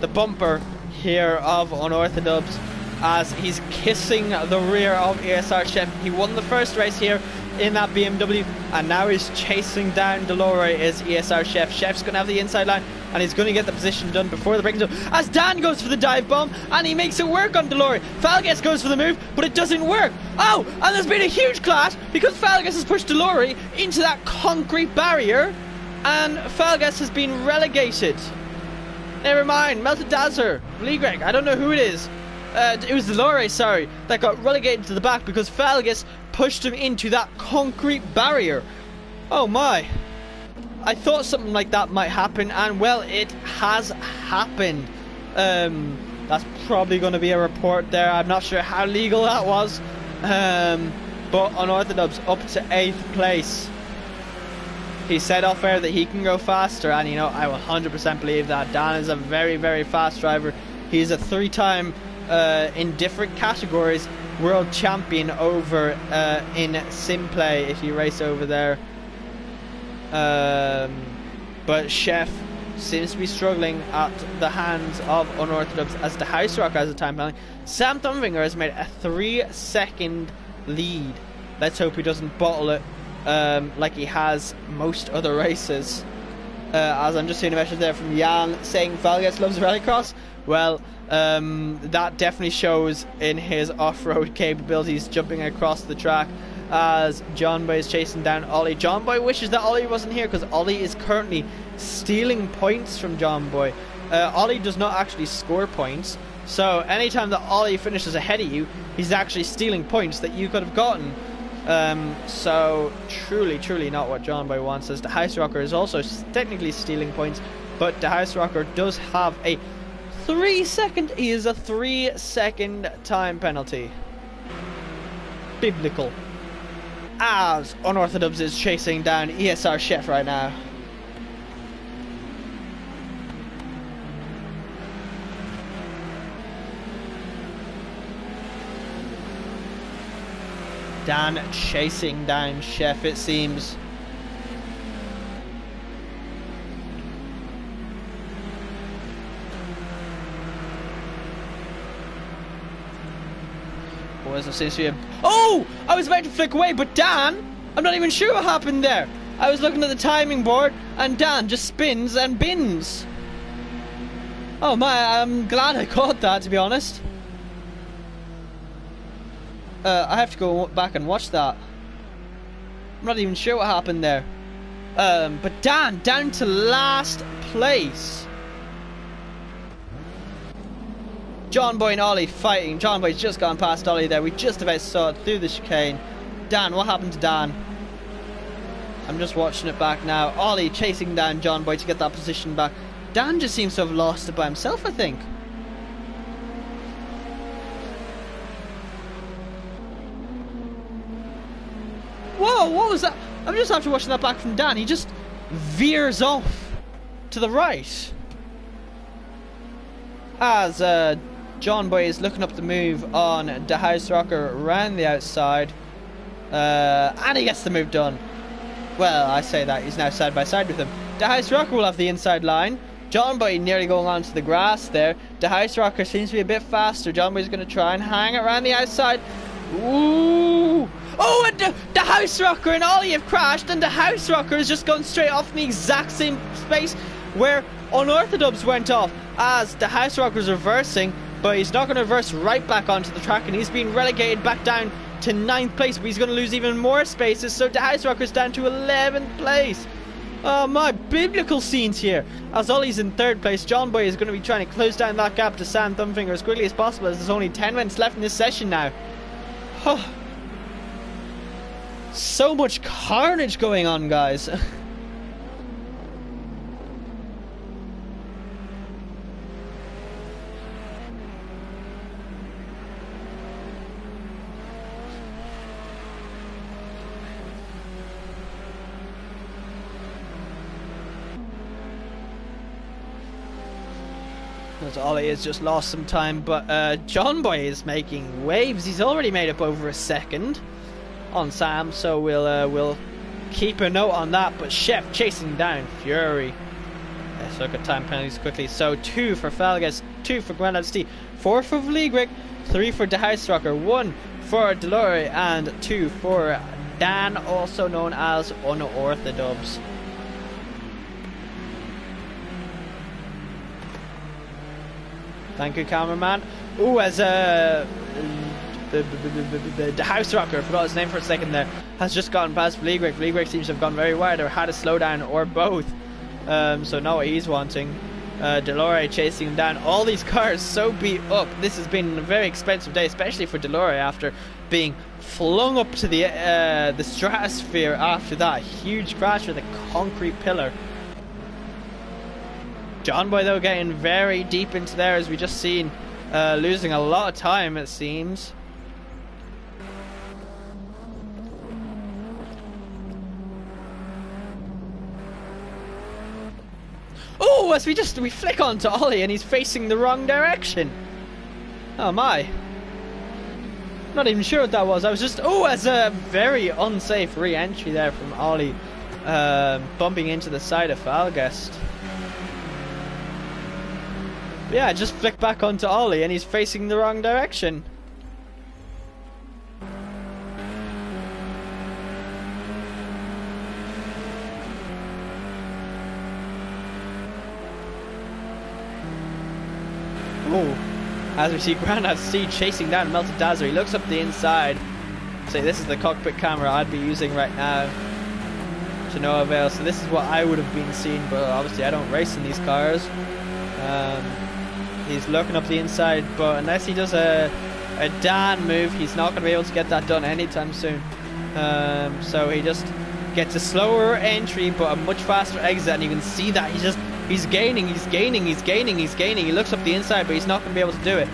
the bumper here of Unorthodox as he's kissing the rear of ESR Chef. He won the first race here in that BMW, and now he's chasing down Delory as ESR Chef. Chef's going to have the inside line, and he's going to get the position done before the braking zone. As Dan goes for the dive bomb, and he makes it work on Delory. Falgas goes for the move, but it doesn't work. Oh, and there's been a huge clash because Falgas has pushed Delory into that concrete barrier, and Falgas has been relegated. Never mind, Melted Dazzler, Veligric, I don't know who it is. It was Delory, sorry, that got relegated to the back because Falgas pushed him into that concrete barrier. Oh my. I thought something like that might happen, and well, it has happened. That's probably going to be a report there. I'm not sure how legal that was. But Unorthodox up to 8th place. He said off air that he can go faster, and you know, I will 100% believe that. Dan is a very, very fast driver. He's a 3-time in different categories world champion over in sim play if you race over there. But Chef seems to be struggling at the hands of Unorthodox as the House Rocker has a time penalty. Sam Thumfinger has made a 3-second lead. Let's hope he doesn't bottle it like he has most other races. As I'm just seeing a message there from Jan saying Falgas loves rallycross. Well, that definitely shows in his off-road capabilities, jumping across the track as John Boy is chasing down Ollie. John Boy wishes that Ollie wasn't here because Ollie is currently stealing points from John Boy. Ollie does not actually score points, so anytime that Ollie finishes ahead of you, he's actually stealing points that you could have gotten. So truly not what John Boy wants, as the House Rocker is also technically stealing points, but the House Rocker does have a 3-second, he is a 3-second time penalty. Biblical. As Unorthodox is chasing down ESR Chef right now. Dan chasing down Chef, it seems. Oh! I was about to flick away, but Dan, I'm not even sure what happened there. I was looking at the timing board, and Dan just spins and bins. Oh my, I'm glad I caught that, to be honest. I have to go back and watch that. I'm not even sure what happened there. But Dan, down to last place. John Boy and Ollie fighting. John Boy's just gone past Ollie there. We just about saw it through the chicane. Dan, what happened to Dan? I'm just watching it back now. Ollie chasing down John Boy to get that position back. Dan just seems to have lost it by himself, I think. Whoa, what was that? I'm just after watching that back from Dan. He just veers off to the right. As John Boy is looking up the move on the House Rocker around the outside. And he gets the move done. Well, I say that, he's now side by side with him. The House Rocker will have the inside line. John Boy nearly going onto the grass there. The House Rocker seems to be a bit faster. John Boy's going to try and hang around the outside. Ooh! Oh, and the House Rocker and Ollie have crashed, and the House Rocker has just gone straight off in the exact same space where Unorthodox went off, as the House Rocker's reversing, but he's not going to reverse right back onto the track, and he's been relegated back down to 9th place, but he's going to lose even more spaces, so the House Rocker's down to 11th place. Oh my, biblical scenes here. As Ollie's in third place, John Boy is going to be trying to close down that gap to Sam Thumbfinger as quickly as possible, as there's only 10 minutes left in this session now. Oh. So much carnage going on, guys. As Ollie has just lost some time, but John Boy is making waves. He's already made up over a second on Sam, so we'll keep a note on that. But Chef chasing down Fury. Let's look at time penalties quickly. So 2 for Falgas, 2 for Grandad Steve, 4 for Vligrick, 3 for the House Rocker, 1 for Delore, and 2 for Dan, also known as Unorthodox. Thank you, cameraman. Ooh, as the House Rocker, I forgot his name for a second there, has just gotten past Vligrick. Vligrick seems to have gone very wide or had a slowdown or both. So know what he's wanting. Delore chasing him down. All these cars so beat up. This has been a very expensive day, especially for Delore after being flung up to the stratosphere after that huge crash with a concrete pillar. John Boy though getting very deep into there, as we just seen, losing a lot of time it seems. Oh, as we flick onto Ollie and he's facing the wrong direction. Oh my. Not even sure what that was. I was just, as a very unsafe re-entry there from Ollie, bumping into the side of Falgast. Yeah, I just flicked back onto Ollie and he's facing the wrong direction. Oh, as we see Grandad C chasing down Melted Dazzler, he looks up the inside. Say, this is the cockpit camera I'd be using right now to no avail. So this is what I would have been seeing, but obviously I don't race in these cars. He's looking up the inside, but unless he does a Dan move, he's not going to be able to get that done anytime soon. So he just gets a slower entry, but a much faster exit, and you can see that he's gaining. He looks up the inside, but he's not going to be able to do it.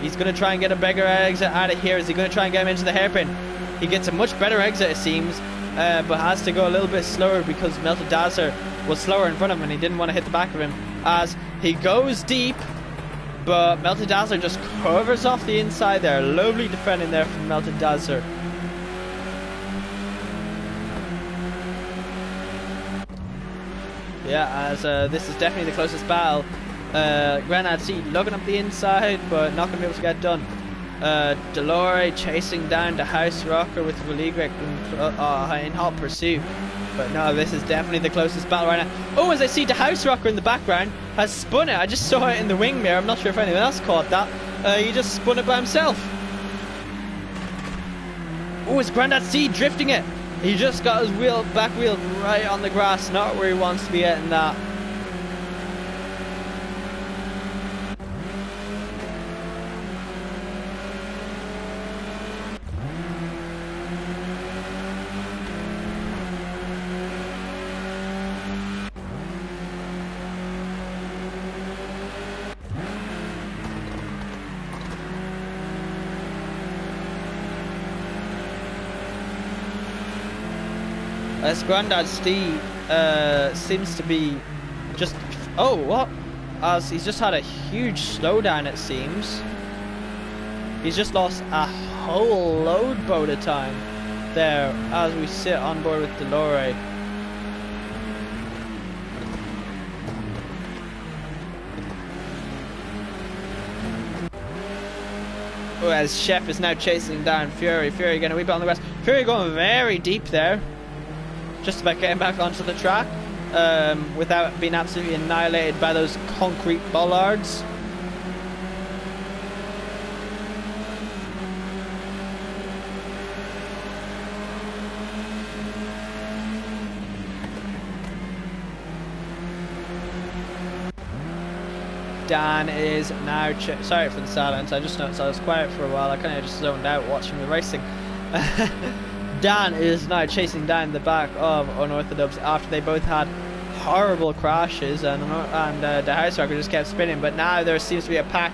He's going to try and get a bigger exit out of here. Is he going to try and get him into the hairpin? He gets a much better exit, it seems, but has to go a little bit slower because Melted Dazzler was slower in front of him and he didn't want to hit the back of him. As he goes deep, but Melted Dazzler just covers off the inside there. Lovely defending there from Melted Dazzler. Yeah, as this is definitely the closest battle. Grenade C looking up the inside, but not going to be able to get it done. Delore chasing down the House Rocker with Vligrick in hot pursuit. But no, this is definitely the closest battle right now. Oh, as I see the House Rocker in the background has spun it. I just saw it in the wing mirror. I'm not sure if anyone else caught that. He just spun it by himself. Oh, it's Grandad C drifting it. He just got his back wheel right on the grass, not where he wants to be getting that. As Grandad Steve seems to be just... Oh, what? As he's just had a huge slowdown, it seems. He's just lost a whole load boat of time there as we sit on board with Delore. Oh, as Chef is now chasing down Fury. Fury getting a wee bit on the grass. Fury going very deep there. Just about getting back onto the track without being absolutely annihilated by those concrete bollards. Dan is now... Sorry for the silence, I just noticed I was quiet for a while. I kind of just zoned out watching the racing. Dan is now chasing down the back of Unorthodox after they both had horrible crashes, and the house wrecker just kept spinning. But now there seems to be a pack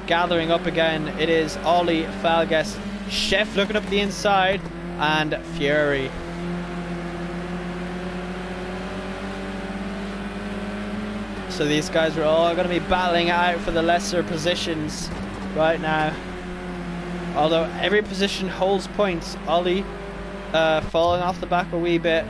gathering up again. It is Ollie, Falgas, Chef looking up the inside, and Fury. So these guys are all going to be battling out for the lesser positions right now. Although every position holds points. Ollie falling off the back a wee bit.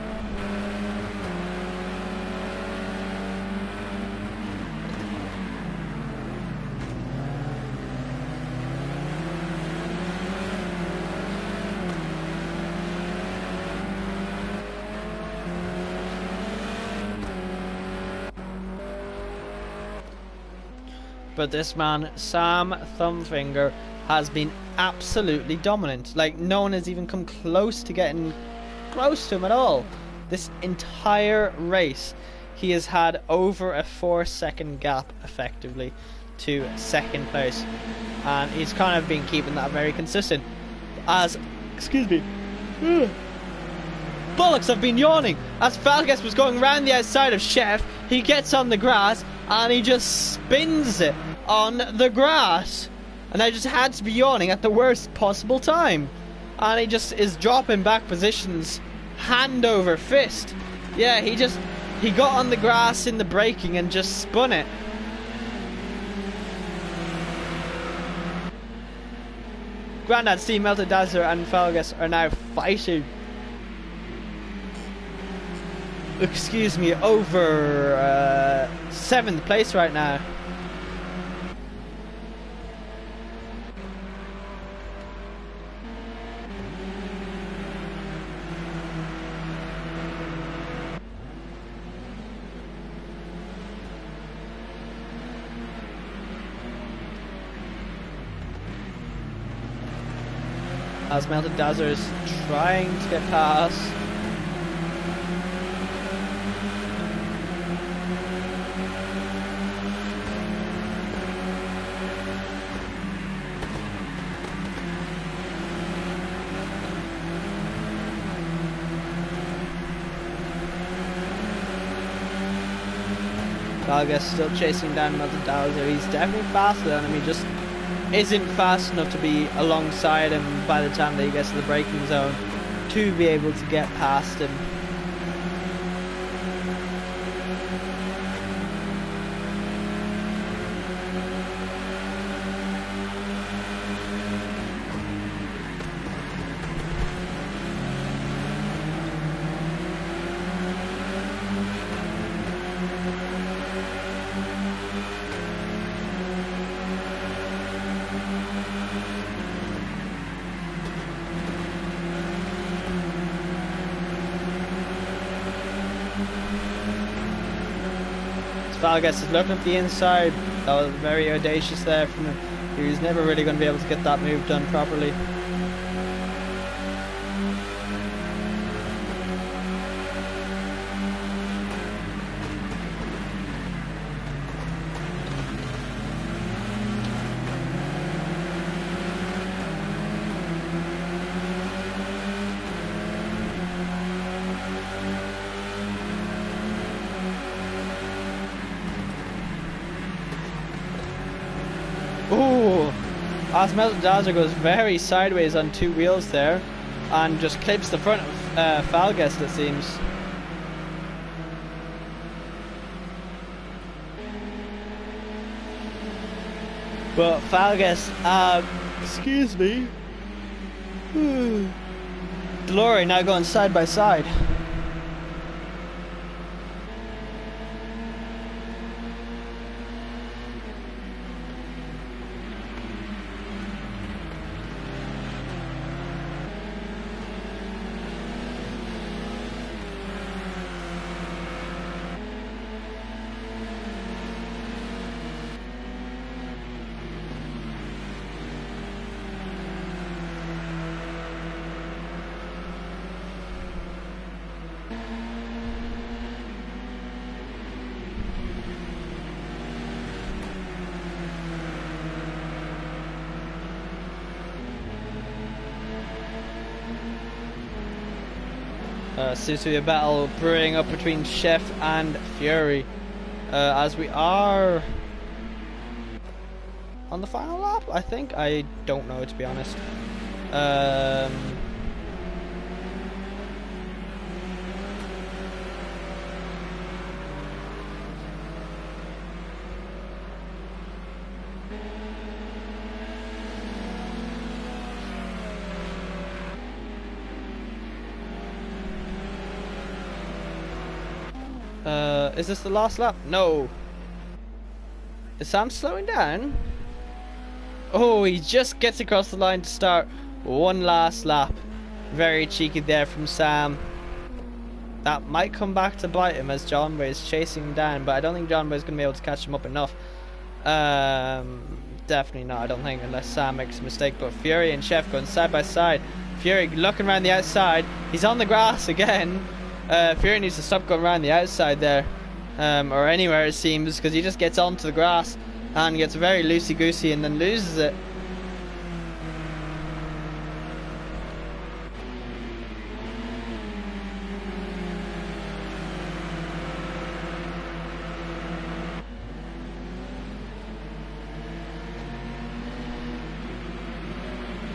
But this man, Sam Thumbfinger, has been absolutely dominant. Like, no one has even come close to getting close to him at all. This entire race, he has had over a 4-second gap, effectively, to second place. And he's kind of been keeping that very consistent. As, excuse me, bollocks, I've been yawning. As Falgas was going around the outside of Chef, he gets on the grass and he just spins it on the grass. And I just had to be yawning at the worst possible time. And he just is dropping back positions hand over fist. Yeah, he got on the grass in the braking and just spun it. Grandad, Steve, Melted Dazzler and Falgas are now fighting. Excuse me, over 7th place right now. As Melted Dazzler is trying to get past. Falgas still chasing down Melted Dazzler. He's definitely faster than him. He just isn't fast enough to be alongside him by the time that he gets to the braking zone to be able to get past him. Falgas is looking at the inside. That was very audacious there from him. He was never really going to be able to get that move done properly. Ooh, as Melted Dazzler goes very sideways on 2 wheels there and just clips the front of Falgas, it seems. But Falgas, excuse me. Glory now going side by side. Seems to be a battle brewing up between Chef and Fury, as we are on the final lap, I think. I don't know, to be honest. Is this the last lap? No. Is Sam slowing down? Oh, he just gets across the line to start one last lap. Very cheeky there from Sam. That might come back to bite him as Jarmo is chasing him down, but I don't think Jarmo is going to be able to catch him up enough. Definitely not, I don't think, unless Sam makes a mistake. But Fury and Chef going side by side. Fury looking around the outside. He's on the grass again. Fury needs to stop going around the outside there, or anywhere it seems, because he just gets onto the grass and gets very loosey-goosey and then loses it.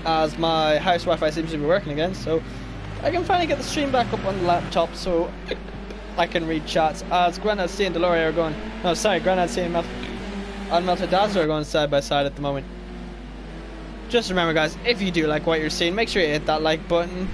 As my house Wi-Fi seems to be working again, so I can finally get the stream back up on the laptop so I can read chats. As Granddad C and Deloria are going, no sorry, Granddad C and Melted Dazzler are going side by side at the moment. Just remember guys, if you do like what you're seeing, make sure you hit that like button.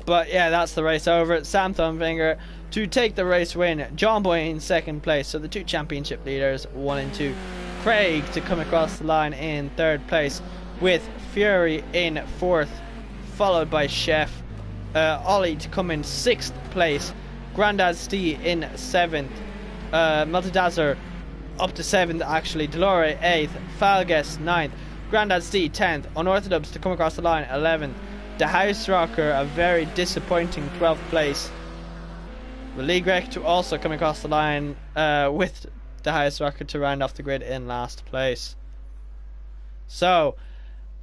But yeah, that's the race over. Sam Thumbfinger to take the race win. John Boy in second place. So the two championship leaders, 1 and 2. Craig to come across the line in third place, with Fury in fourth, followed by Chef. Ollie to come in sixth place. Grandad Steve in seventh. Multidazzler up to seventh actually. Delore 8th. Falges 9th. Grandad Steve 10th. Unorthodox to come across the line 11th. The House Rocker, a very disappointing 12th place. Veligrek to also come across the line with the House Rocker to round off the grid in last place. So,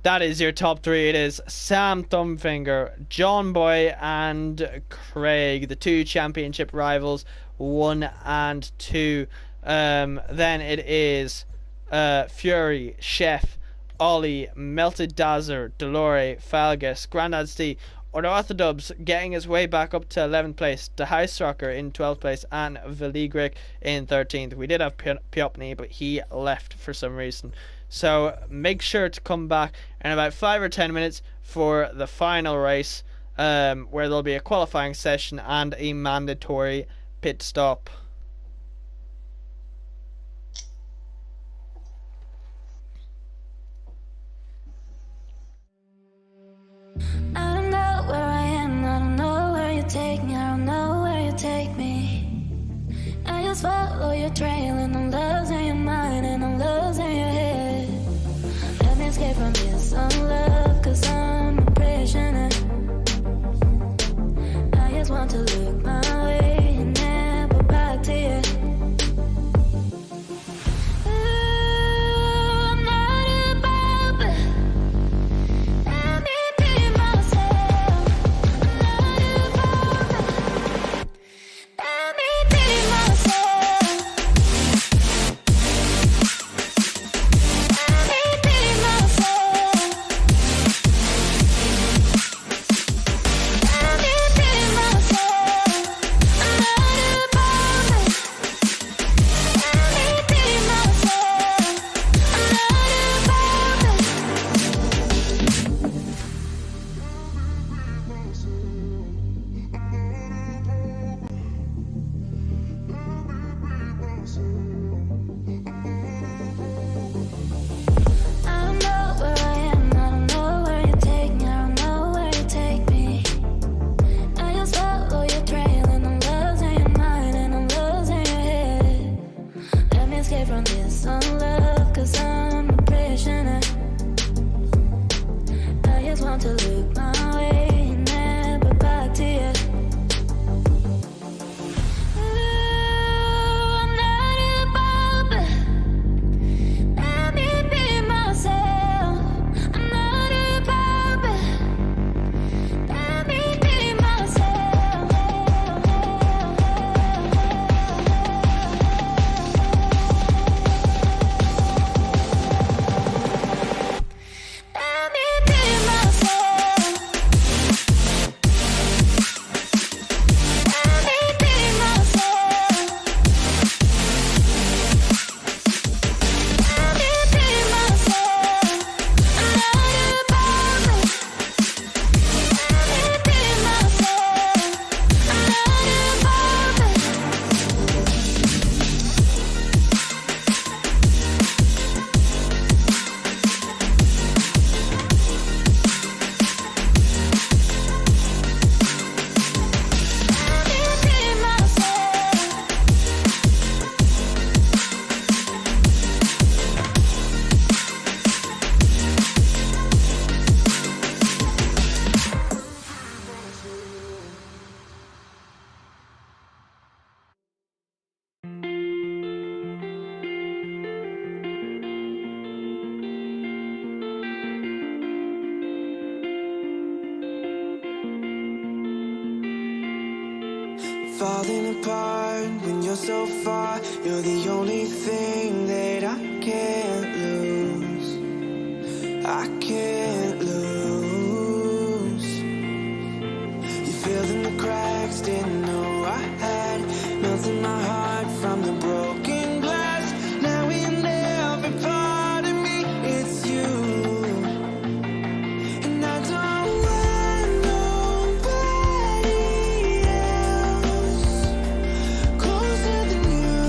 that is your top three. It is Sam Thumbfinger, John Boy and Craig, the two championship rivals, 1 and 2. Then it is Fury, Chef, Ollie, Melted Dazzler, Delore, Falges, Grandad Steve, Unorthodox getting his way back up to 11th place, the House Rocker in 12th place, and Veligric in 13th. We did have Piopny, but he left for some reason. So make sure to come back in about 5 or 10 minutes for the final race, where there'll be a qualifying session and a mandatory pit stop. I don't know where I am, I don't know where you take me, I don't know where you take me. I just follow your trail and I'm losing your mind and I'm losing your head. Let me escape from this love, cause I'm a prisoner. I just want to look my way and never back to you. From this love, cause I'm a prisoner. falling apart when you're so far. You're the only thing that I can't lose. I can't lose. You filled in the cracks, didn't know I had. Melting my heart from the broken glass. Now in every part of me, it's you. And I don't want nobody else closer than you.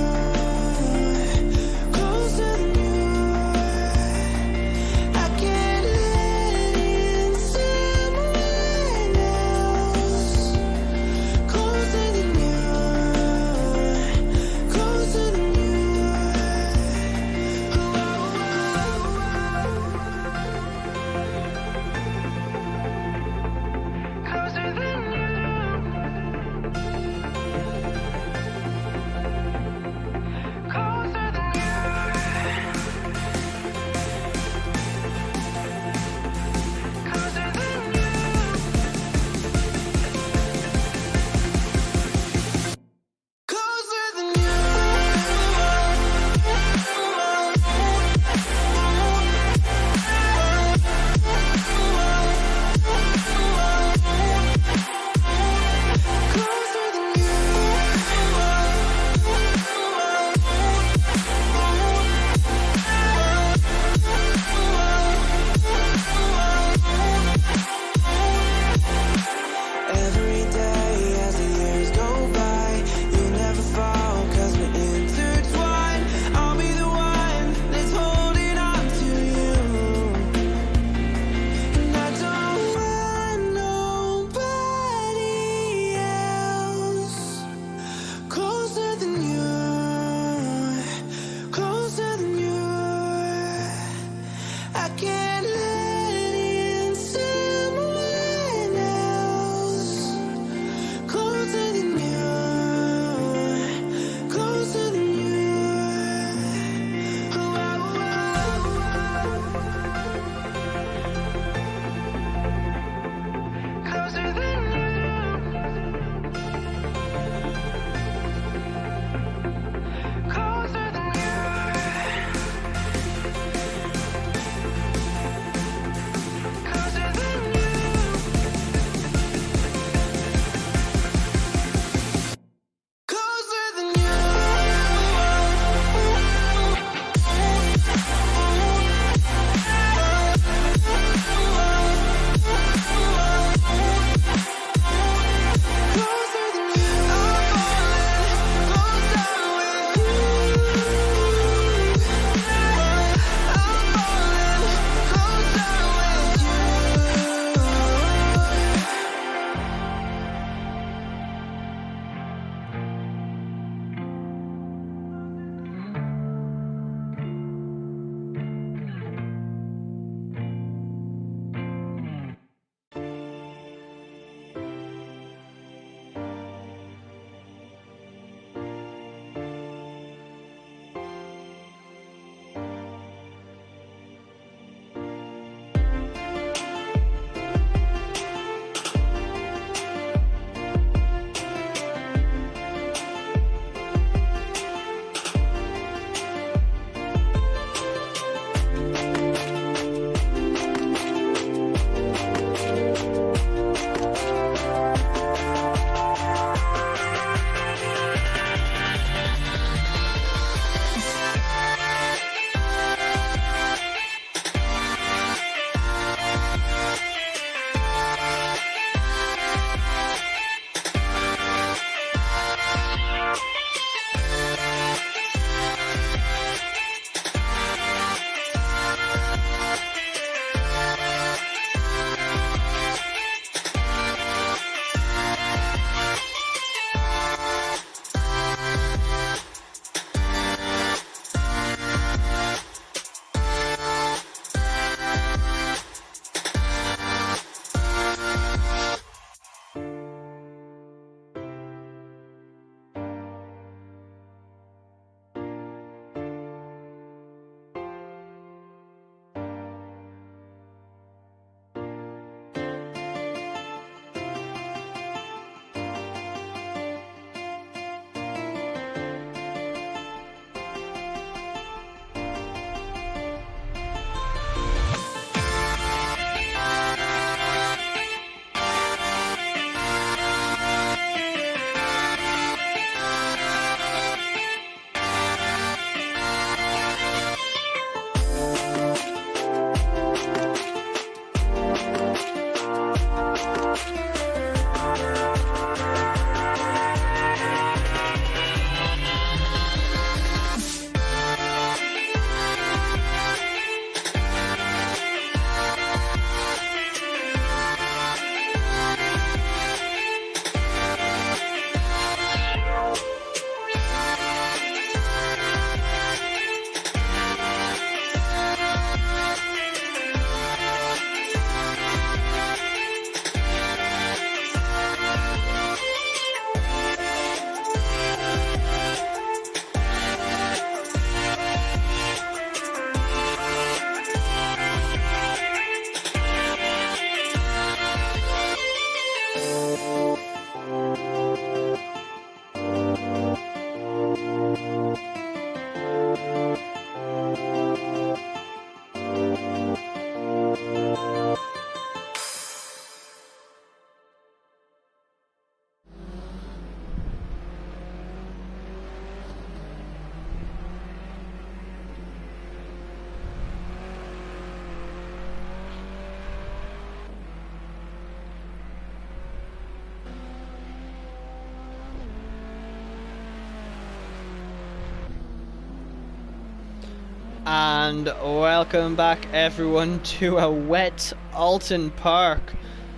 And welcome back everyone to a wet Oulton Park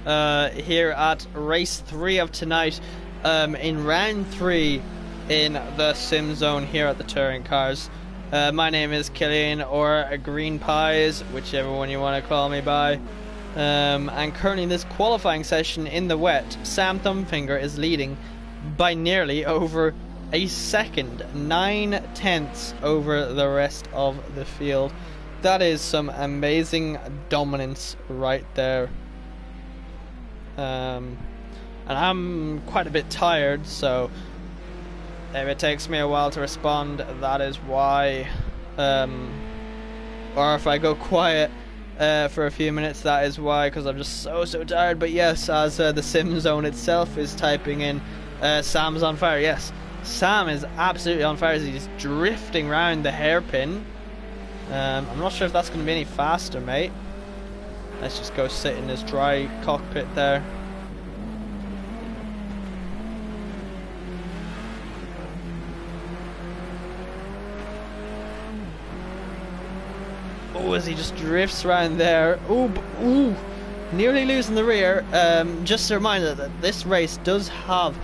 here at race 3 of tonight, in round 3 in the SimZone here at the Touring Cars. My name is Killian, or Green Pies, whichever one you want to call me by. And currently in this qualifying session in the wet, Sam Thumbfinger is leading by nearly over a second, 9/10 over the rest of the field. That is some amazing dominance right there. And I'm quite a bit tired, so if it takes me a while to respond, that is why. Or if I go quiet for a few minutes, that is why, because I'm just so tired. But yes, as the SimZone itself is typing in, Sam's on fire. Yes, Sam is absolutely on fire as he's drifting around the hairpin. I'm not sure if that's going to be any faster, mate. Let's just go sit in this dry cockpit there. Oh, as he just drifts around there. Ooh, nearly losing the rear. Just a reminder that this race does have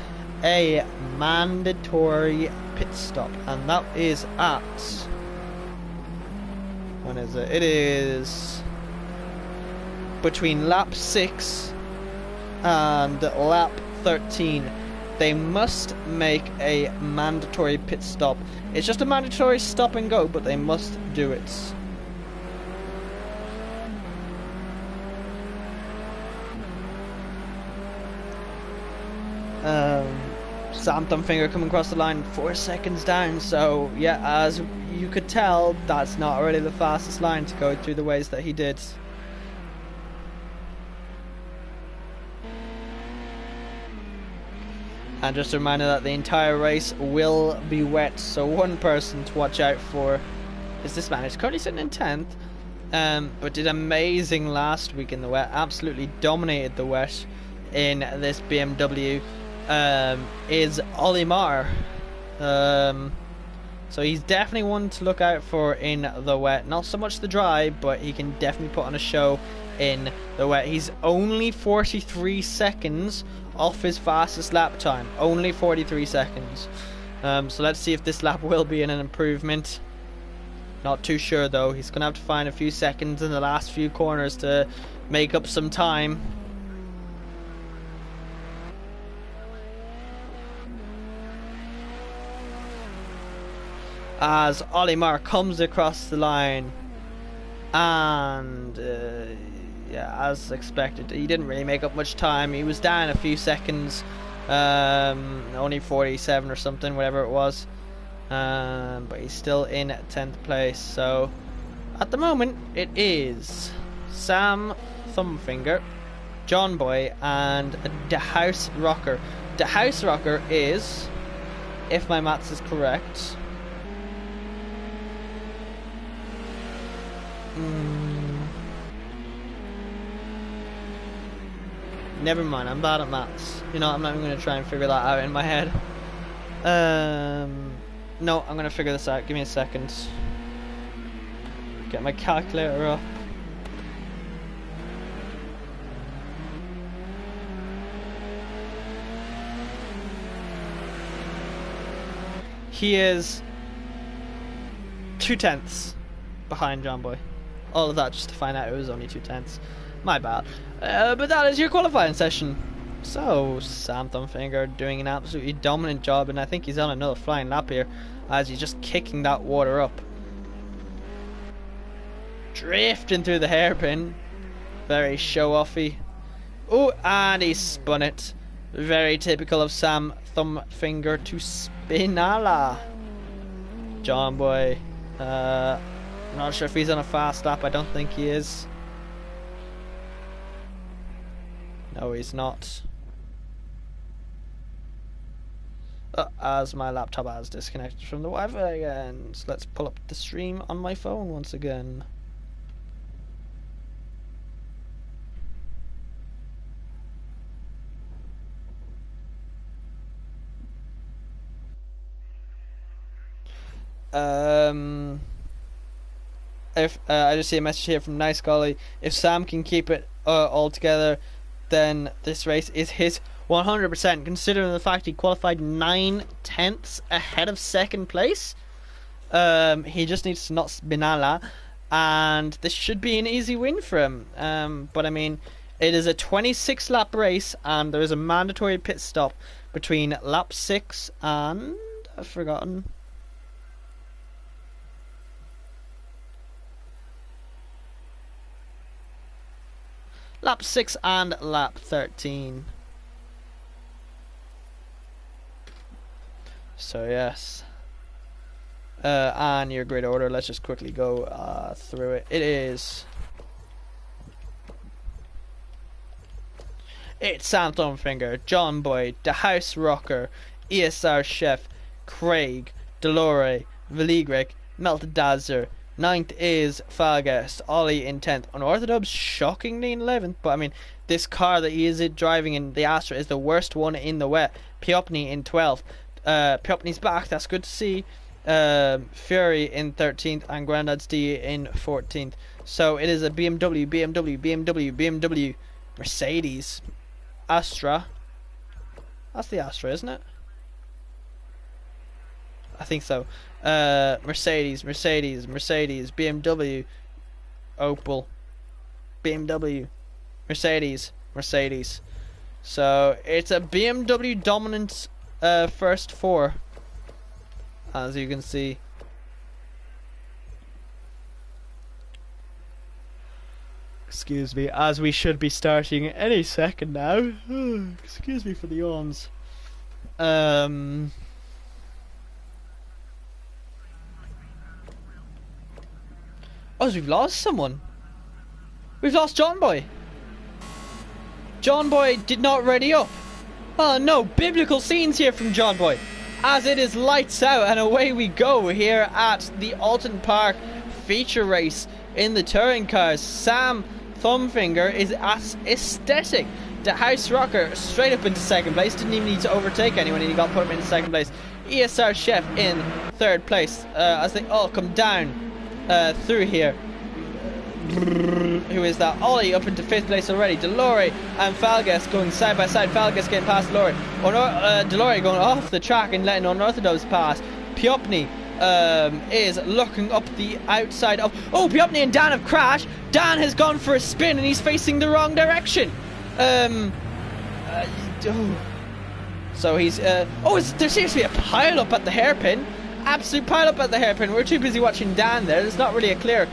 a mandatory pit stop, and that is at, when is it? It is between lap 6 and lap 13. They must make a mandatory pit stop. It's just a mandatory stop and go, but they must do it. Sam Thumbfinger coming across the line 4 seconds down, so yeah, as you could tell, that's not really the fastest line to go through the ways that he did. And just a reminder that the entire race will be wet, so one person to watch out for is this man. He's currently sitting in 10th, but did amazing last week in the wet, absolutely dominated the wet in this BMW. Is Olimar. So he's definitely one to look out for in the wet. Not so much the dry, but he can definitely put on a show in the wet. He's only 43 seconds off his fastest lap time. Only 43 seconds. So let's see if this lap will be an improvement. Not too sure though. He's going to have to find a few seconds in the last few corners to make up some time. As Olimar comes across the line, and yeah, as expected, he didn't really make up much time. He was down a few seconds, only 47 or something, whatever it was, but he's still in 10th place. So at the moment it is Sam Thumbfinger, John Boy, and the House Rocker. The House Rocker is, if my maths is correct, never mind, I'm bad at maths. You know, I'm not even going to try and figure that out in my head. No, I'm going to figure this out. Give me a second. Get my calculator up. He is 2/10 behind John Boy. All of that just to find out it was only 2/10. My bad. But that is your qualifying session. So Sam Thumbfinger doing an absolutely dominant job, and I think he's on another flying lap here as he's just kicking that water up. Drifting through the hairpin. Very show-offy. Oh, and he spun it. Very typical of Sam Thumbfinger to spinala. John Boy. I'm not sure if he's on a fast lap. I don't think he is. No, he's not. As my laptop has disconnected from the Wi-Fi again. So let's pull up the stream on my phone once again. if I just see a message here from Nice Golly. If Sam can keep it all together, then this race is his 100%. Considering the fact he qualified 9/10 ahead of second place, he just needs to not Spinala, and this should be an easy win for him. But I mean, it is a 26 lap race, and there is a mandatory pit stop between lap 6 and I've forgotten. Lap 6 and lap 13. So yes. And your grid order, let's just quickly go through it. It's Sam Thumbfinger, John Boy, The House Rocker, ESR Chef, Craig, Delore, Veligric, Melted Dazzler. 9th is Falguest, Ollie in 10th. Unorthodox shockingly in 11th, but I mean, this car that he is driving in the Astra is the worst one in the wet. Piopni in 12th. Piopni's back, that's good to see. Fury in 13th and Grandad's D in 14th. So it is a BMW, Mercedes, Astra. That's the Astra, isn't it? I think so. Mercedes, BMW, Opel, BMW, Mercedes. So it's a BMW dominant first four, as you can see. Excuse me, as we should be starting any second now. Excuse me for the yawns. Oh, we've lost someone. We've lost John Boy. John Boy did not ready up. Oh no, biblical scenes here from John Boy. As it is lights out and away we go here at the Oulton Park feature race in the touring cars. Sam Thumbfinger is aesthetic. The House Rocker straight up into second place. Didn't even need to overtake anyone and he got put up into second place. ESR Chef in third place as they all come down through here. Who is that? Ollie up into 5th place already. Delore and Falguest going side by side. Falguest getting past Delore. Delore going off the track and letting Unorthodox pass. Piopni is looking up the outside of... Oh, Piopni and Dan have crashed. Dan has gone for a spin and he's facing the wrong direction. So he's... there seems to be a pile up at the hairpin. Absolute pile up at the hairpin. We're too busy watching Dan there. There's not really a clear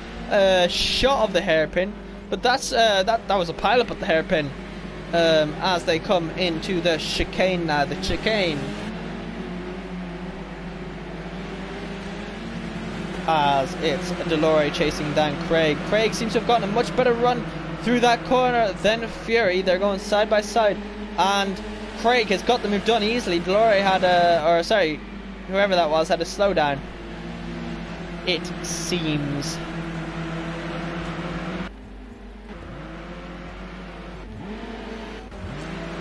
shot of the hairpin, but that's that was a pile up at the hairpin as they come into the chicane now. The chicane, as it's Delore chasing down Craig. Craig seems to have gotten a much better run through that corner than Fury. They're going side by side, and Craig has got the move done easily. Delore had whoever that was had a slowdown, it seems.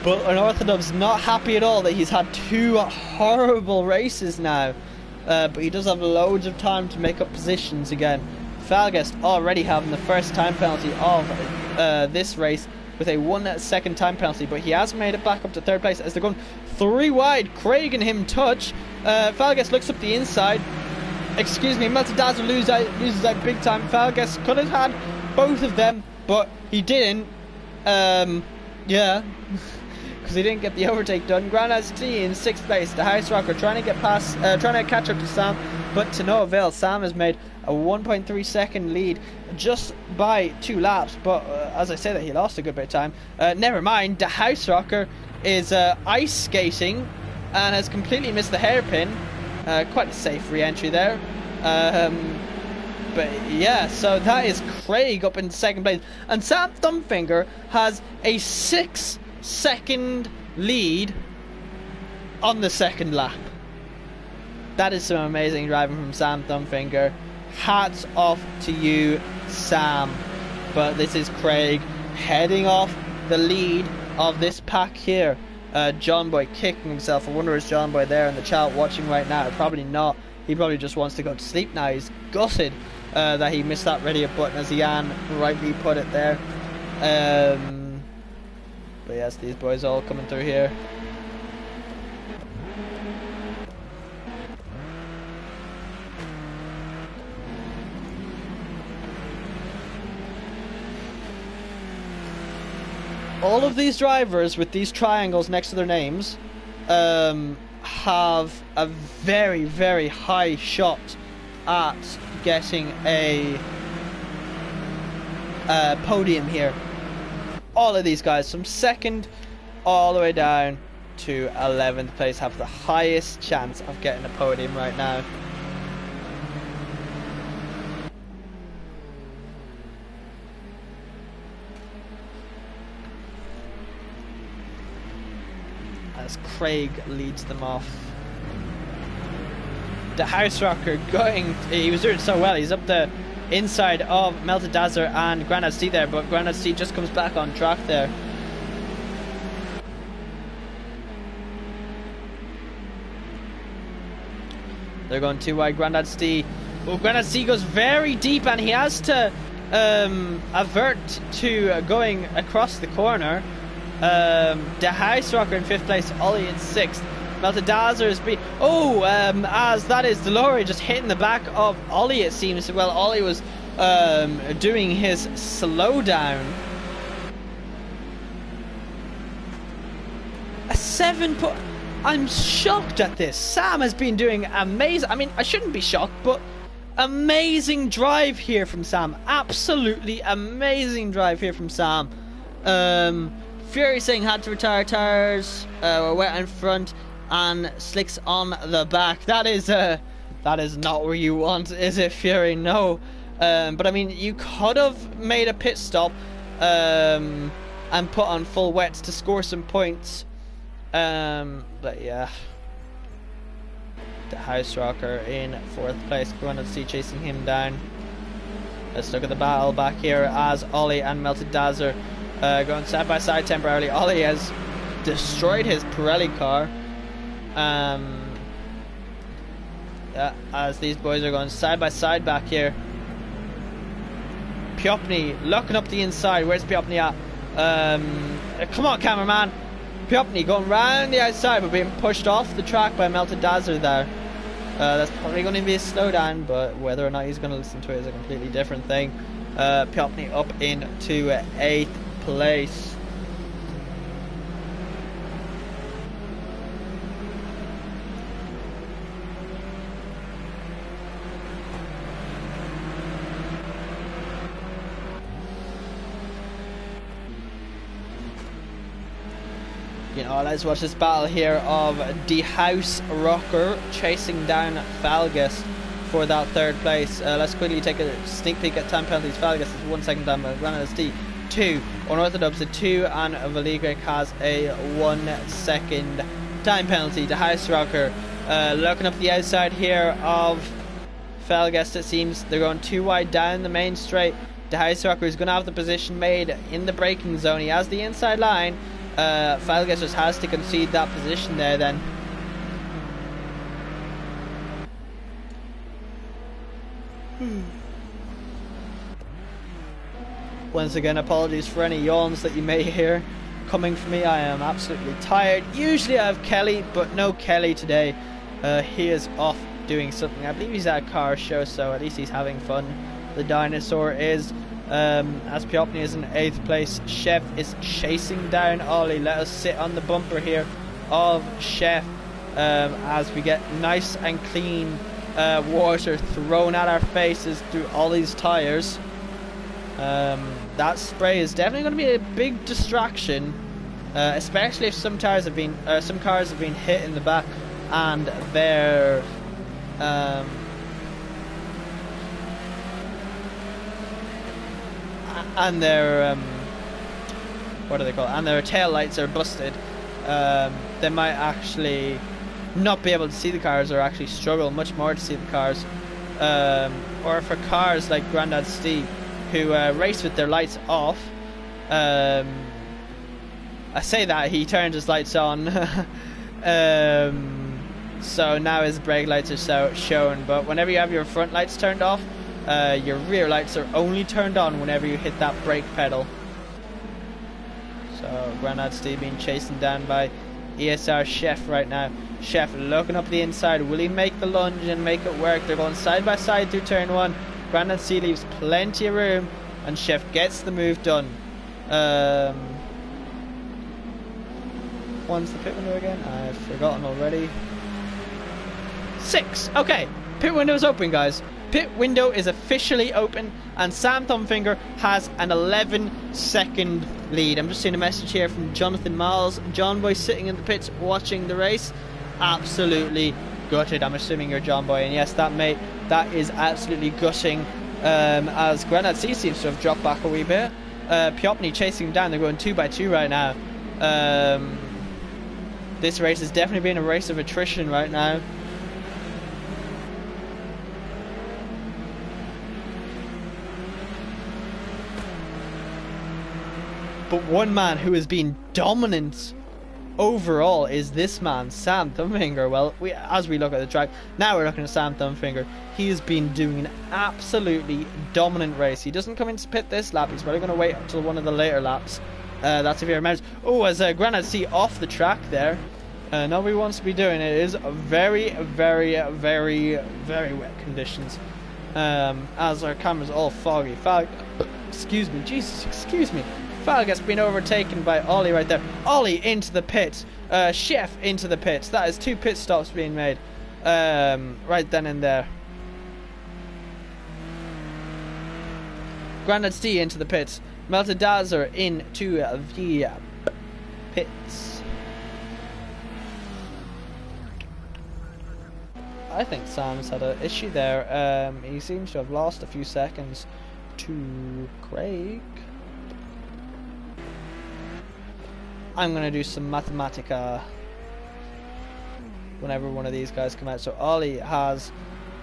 But Unorthodox not happy at all that he's had 2 horrible races now. But he does have loads of time to make up positions again. Falguest already having the first time penalty of this race with a 1 second time penalty, but he has made it back up to 3rd place as they're going 3 wide. Craig and him touch. Falguest looks up the inside. Excuse me, Melted Dazzler loses out big time. Falguest could have had both of them, but he didn't. Yeah. Because he didn't get the overtake done. Grandad's T in 6th place. The House Rocker trying to catch up to Sam, but to no avail. Sam has made a 1.3 second lead just by 2 laps, but as I say that, he lost a good bit of time. Never mind, the House Rocker is ice skating and has completely missed the hairpin. Quite a safe re-entry there. But yeah, so that is Craig up in 2nd place, and Sam Thumbfinger has a 6-second lead on the 2nd lap. That is some amazing driving from Sam Thumbfinger. Hats off to you, Sam. But this is Craig heading off the lead of this pack here. John Boy kicking himself. I wonder is John Boy there in the chat watching right now? Probably not. He probably just wants to go to sleep now. He's gutted that he missed that ready up button, as Jan rightly put it there. But yes, these boys all coming through here. All of these drivers with these triangles next to their names have a very, very high shot at getting a podium here. All of these guys from 2nd all the way down to 11th place have the highest chance of getting a podium right now. As Craig leads them off. The House Rocker going, he was doing so well, he's up the inside of Melted Dazzler and Grandad Steed there, but Grandad Steed just comes back on track there. They're going too wide, Grandad Steed. Well, Grandad Steed goes very deep and he has to avert to going across the corner. The House Rocker in 5th place, Ollie in 6th. Melted Dazzler is beat. Oh, as that is the lorry just hitting the back of Ollie, it seems. Well, Ollie was doing his slowdown. A 7 put. I'm shocked at this. Sam has been doing amazing. I mean, I shouldn't be shocked, but amazing drive here from Sam. Absolutely amazing drive here from Sam. Fury saying had to retire tires, were wet in front and slicks on the back. That is not where you want, is it, Fury? No. But I mean, you could have made a pit stop and put on full wets to score some points. But yeah. The House Rocker in 4th place. Going to see chasing him down. Let's look at the battle back here as Ollie and Melted Dazzler going side by side temporarily. Ollie has destroyed his Pirelli car. Yeah, as these boys are going side by side back here. Piopny looking up the inside. Where's Piopny at? Come on, cameraman. Piopny going round the outside but being pushed off the track by Melted Dazzler there. That's probably going to be a slowdown, but whether or not he's going to listen to it is a completely different thing. Piopny up into 8th place. You know, let's watch this battle here of the House Rocker chasing down Falgus for that 3rd place. Let's quickly take a sneak peek at time penalties. Falgus is 1 second down by Granada D. 2. Unorthodox at 2, and Valigric has a 1 second time penalty. The House Rocker looking up the outside here of Falgus. It seems they're going too wide down the main straight. The House Rocker is going to have the position made in the braking zone. He has the inside line. Falgus just has to concede that position there then. Once again, apologies for any yawns that you may hear coming from me. I am absolutely tired. Usually I have Kelly, but no Kelly today. He is off doing something. I believe he's at a car show, so at least he's having fun. The dinosaur is. As Piopny is in 8th place, Chef is chasing down Ollie. Let us sit on the bumper here of Chef as we get nice and clean water thrown at our faces through Ollie's tyres. That spray is definitely going to be a big distraction, especially if some cars have been hit in the back and they're what are they called? And their tail lights are busted. They might actually not be able to see the cars, or actually struggle much more to see the cars. Or for cars like Grandad Steve, who race with their lights off. I say that he turned his lights on, so now his brake lights are shown. But whenever you have your front lights turned off, Your rear lights are only turned on whenever you hit that brake pedal. So Granad Steve being chased down by ESR Chef right now. Chef looking up the inside. Will he make the lunge and make it work? They're going side by side through turn 1. Granad C leaves plenty of room, and Chef gets the move done. When's the pit window again? I've forgotten already. 6. Okay, pit window is open, guys. Pit window is officially open, and Sam Thumbfinger has an 11-second lead. I'm just seeing a message here from Jonathan Miles. John Boy sitting in the pits watching the race. Absolutely gutted. I'm assuming you're John Boy, and yes, that mate, that is absolutely gutting. As Granad C seems to have dropped back a wee bit. Piopni chasing him down. They're going 2 by 2 right now. This race has definitely been a race of attrition right now. But one man who has been dominant overall is this man, Sam Thumbfinger. Well, as we look at the track, now we're looking at Sam Thumbfinger. He has been doing an absolutely dominant race. He doesn't come into pit this lap. He's probably going to wait until one of the later laps. That's if he remembers. Oh, as Granad C off the track there. Nobody wants to be doing it. It is very, very, very, very wet conditions. As our camera's all foggy. Excuse me, Jesus, excuse me. Fal gets been overtaken by Ollie right there. Ollie into the pit. Chef into the pits. That is 2 pit stops being made. Right then and there. Granad C into the pits. Meltadazer into the pits. I think Sam's had an issue there. He seems to have lost a few seconds to Craig. I'm going to do some Mathematica whenever one of these guys come out. So Ollie has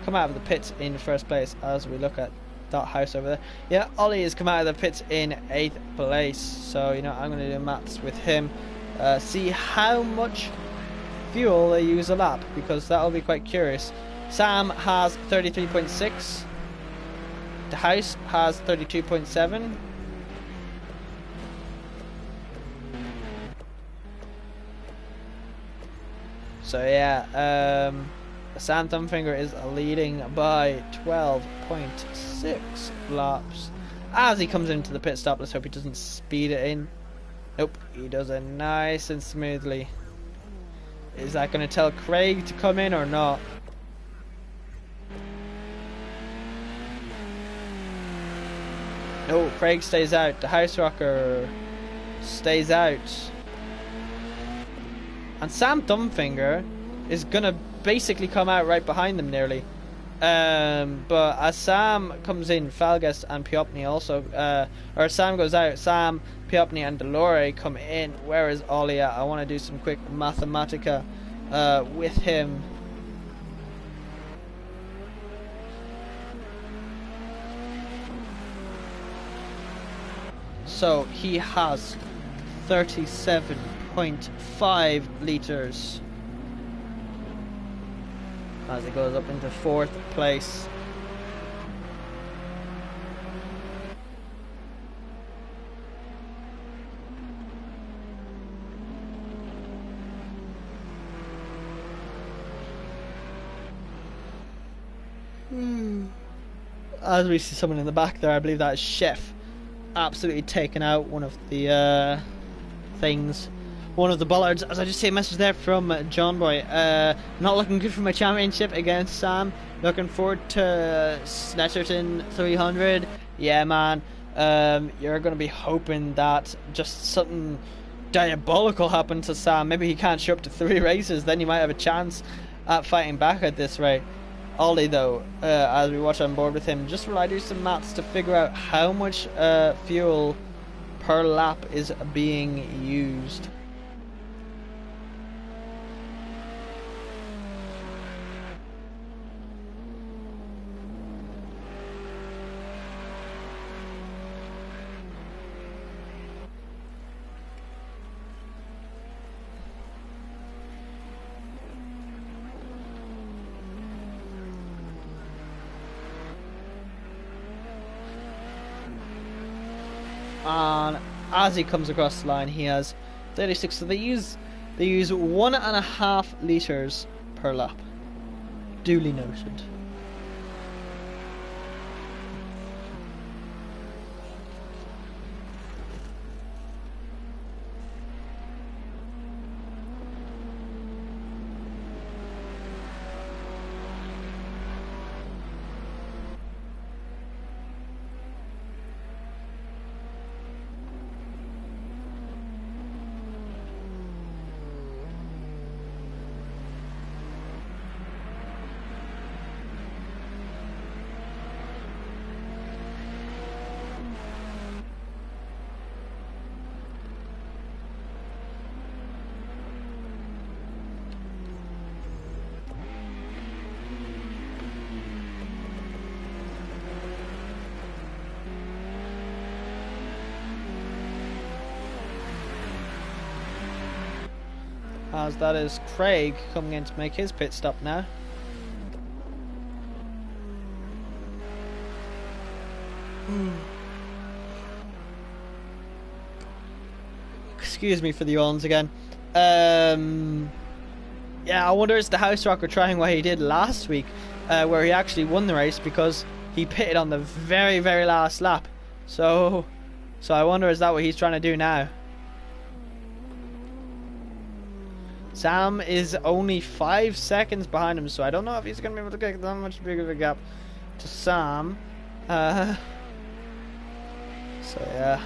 come out of the pits in first place as we look at that house over there. Yeah, Ollie has come out of the pits in 8th place. So, you know, I'm going to do maths with him. See how much fuel they use a lap, because that'll be quite curious. Sam has 33.6. The house has 32.7. So yeah, Sam Thumbfinger is leading by 12.6 laps as he comes into the pit stop. Let's hope he doesn't speed it in. Nope, he does it nice and smoothly. Is that going to tell Craig to come in or not? No, Craig stays out. The house rocker stays out. And Sam Thumbfinger is going to basically come out right behind them nearly. But as Sam comes in, Falgas and Piopni also, or Sam goes out, Sam, Piopni and Delore come in. Where is Ollie at? I want to do some quick Mathematica with him. So he has 37.5 litres as he goes up into 4th place. As we see someone in the back there, I believe that is Chef, absolutely taken out one of the things, one of the bollards. As I just see a message there from John Boy, not looking good for my championship against Sam. Looking forward to Snetterton 300. Yeah, man. You're going to be hoping that just something diabolical happened to Sam. Maybe he can't show up to 3 races, then you might have a chance at fighting back at this rate. Ollie, though, as we watch on board with him, just while I do some maths to figure out how much fuel per lap is being used. and as he comes across the line, he has 36. So they use 1.5 liters per lap. Duly noted. As that is Craig coming in to make his pit stop now. Excuse me for the yawns again. Yeah, I wonder is the House Rocker trying what he did last week, where he actually won the race because he pitted on the very, very last lap. So I wonder is that what he's trying to do now? Sam is only 5 seconds behind him, so I don't know if he's going to be able to get that much bigger of a gap to Sam. So yeah.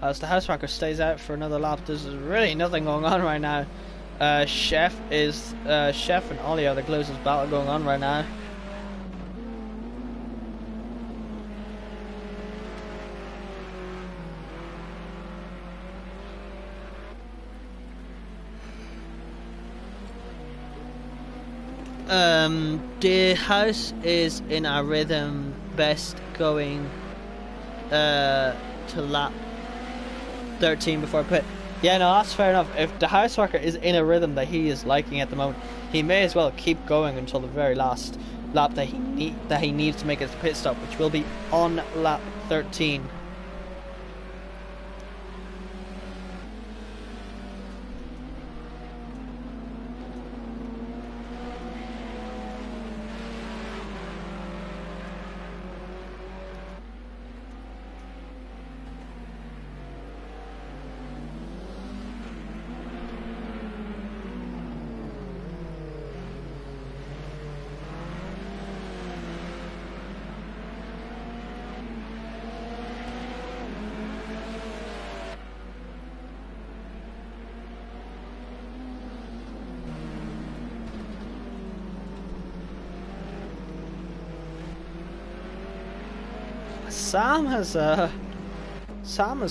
As the House Rocker stays out for another lap, there's really nothing going on right now. Chef and Ollie are the closest battle going on right now. The house is in a rhythm best going to lap 13 before pit. Yeah, no, that's fair enough. If the House Rocker is in a rhythm that he is liking at the moment, he may as well keep going until the very last lap that he needs to make his pit stop, which will be on lap 13. Sam has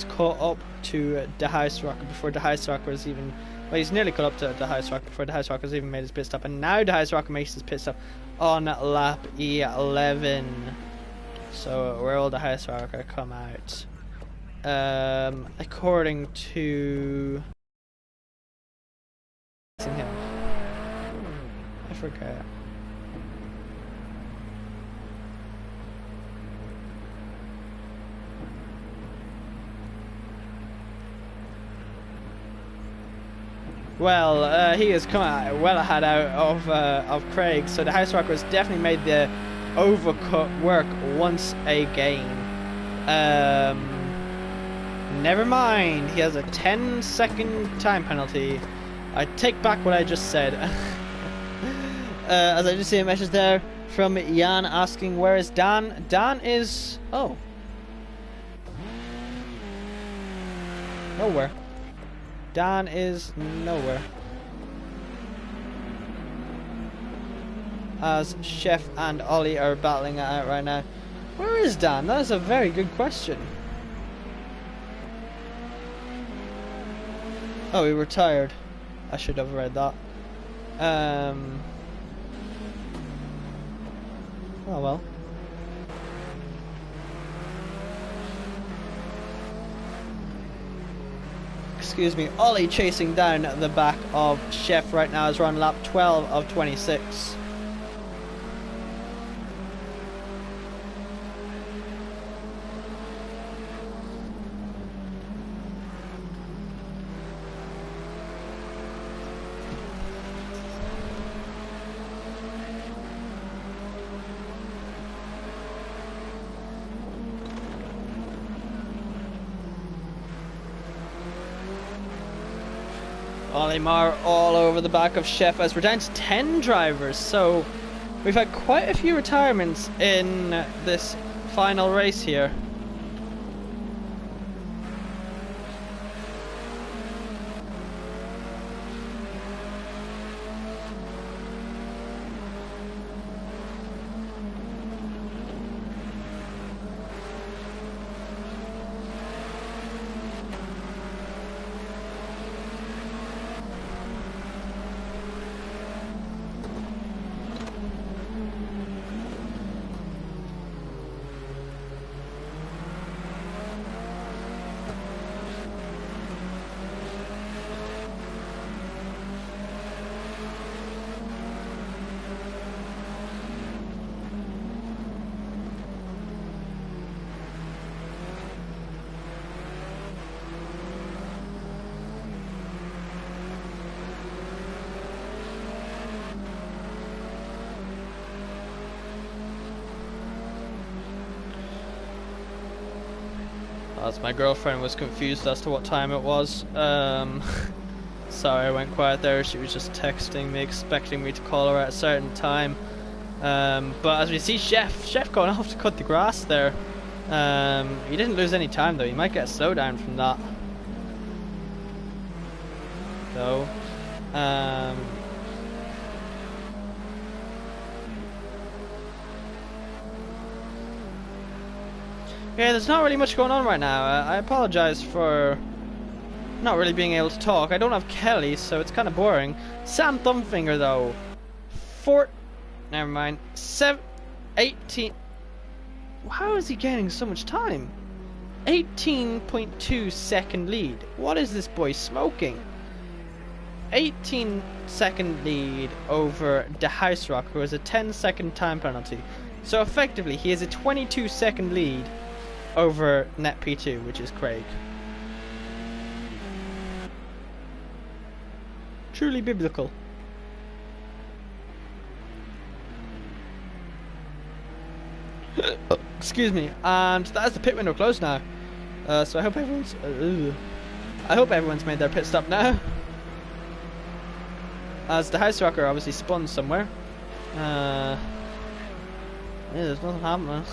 caught up to the House Rocker before the House Rocker was even. Well, he's nearly caught up to the House Rocker before the House Rocker has even made his pit stop, and now the House Rocker makes his pit stop on lap 11. So where will the House Rocker come out? According to him, I forget. Well, he has come out well ahead out of Craig, so the House Rocker has definitely made the overcut work once again. Never mind, he has a 10-second time penalty. I take back what I just said. as I just see a message there from Jan asking where is Dan. Dan is nowhere. Dan is nowhere. As Chef and Ollie are battling it out right now. Where is Dan? That is a very good question. Oh, he retired. I should have read that. Oh well. Excuse me. Ollie chasing down the back of Chef right now as we're on lap 12 of 26. Olimar all over the back of Chef as we're down to 10 drivers, so we've had quite a few retirements in this final race here. As my girlfriend was confused as to what time it was. Sorry, I went quiet there. She was just texting me, expecting me to call her at a certain time. But as we see Chef going off to cut the grass there. He didn't lose any time though. He might get a slowdown from that. Though. Yeah, there's not really much going on right now. I apologize for not really being able to talk. I don't have Kelly, so it's kind of boring. Sam Thumbfinger, though. Never mind. 18... How is he gaining so much time? 18.2 second lead. What is this boy smoking? 18 second lead over De Huisrock, who has a 10-second time penalty. So effectively, he has a 22-second lead over Net P2, which is Craig. Truly biblical. Excuse me. And that's the pit window closed now. So I hope everyone's made their pit stop now. As the house rocker obviously spun somewhere. Yeah, there's nothing happening.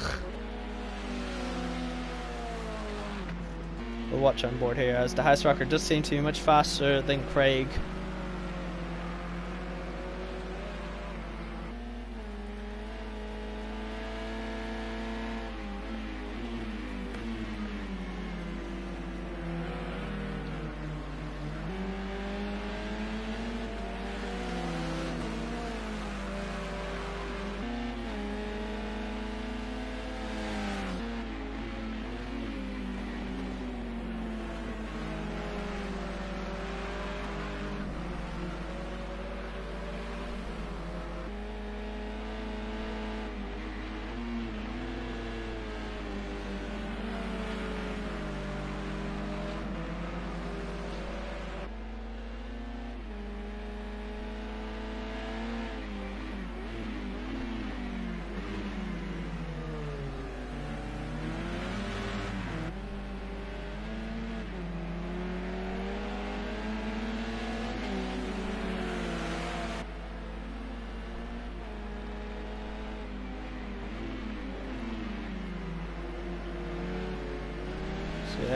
We'll watch on board here as the house rocker does seem to be much faster than Craig.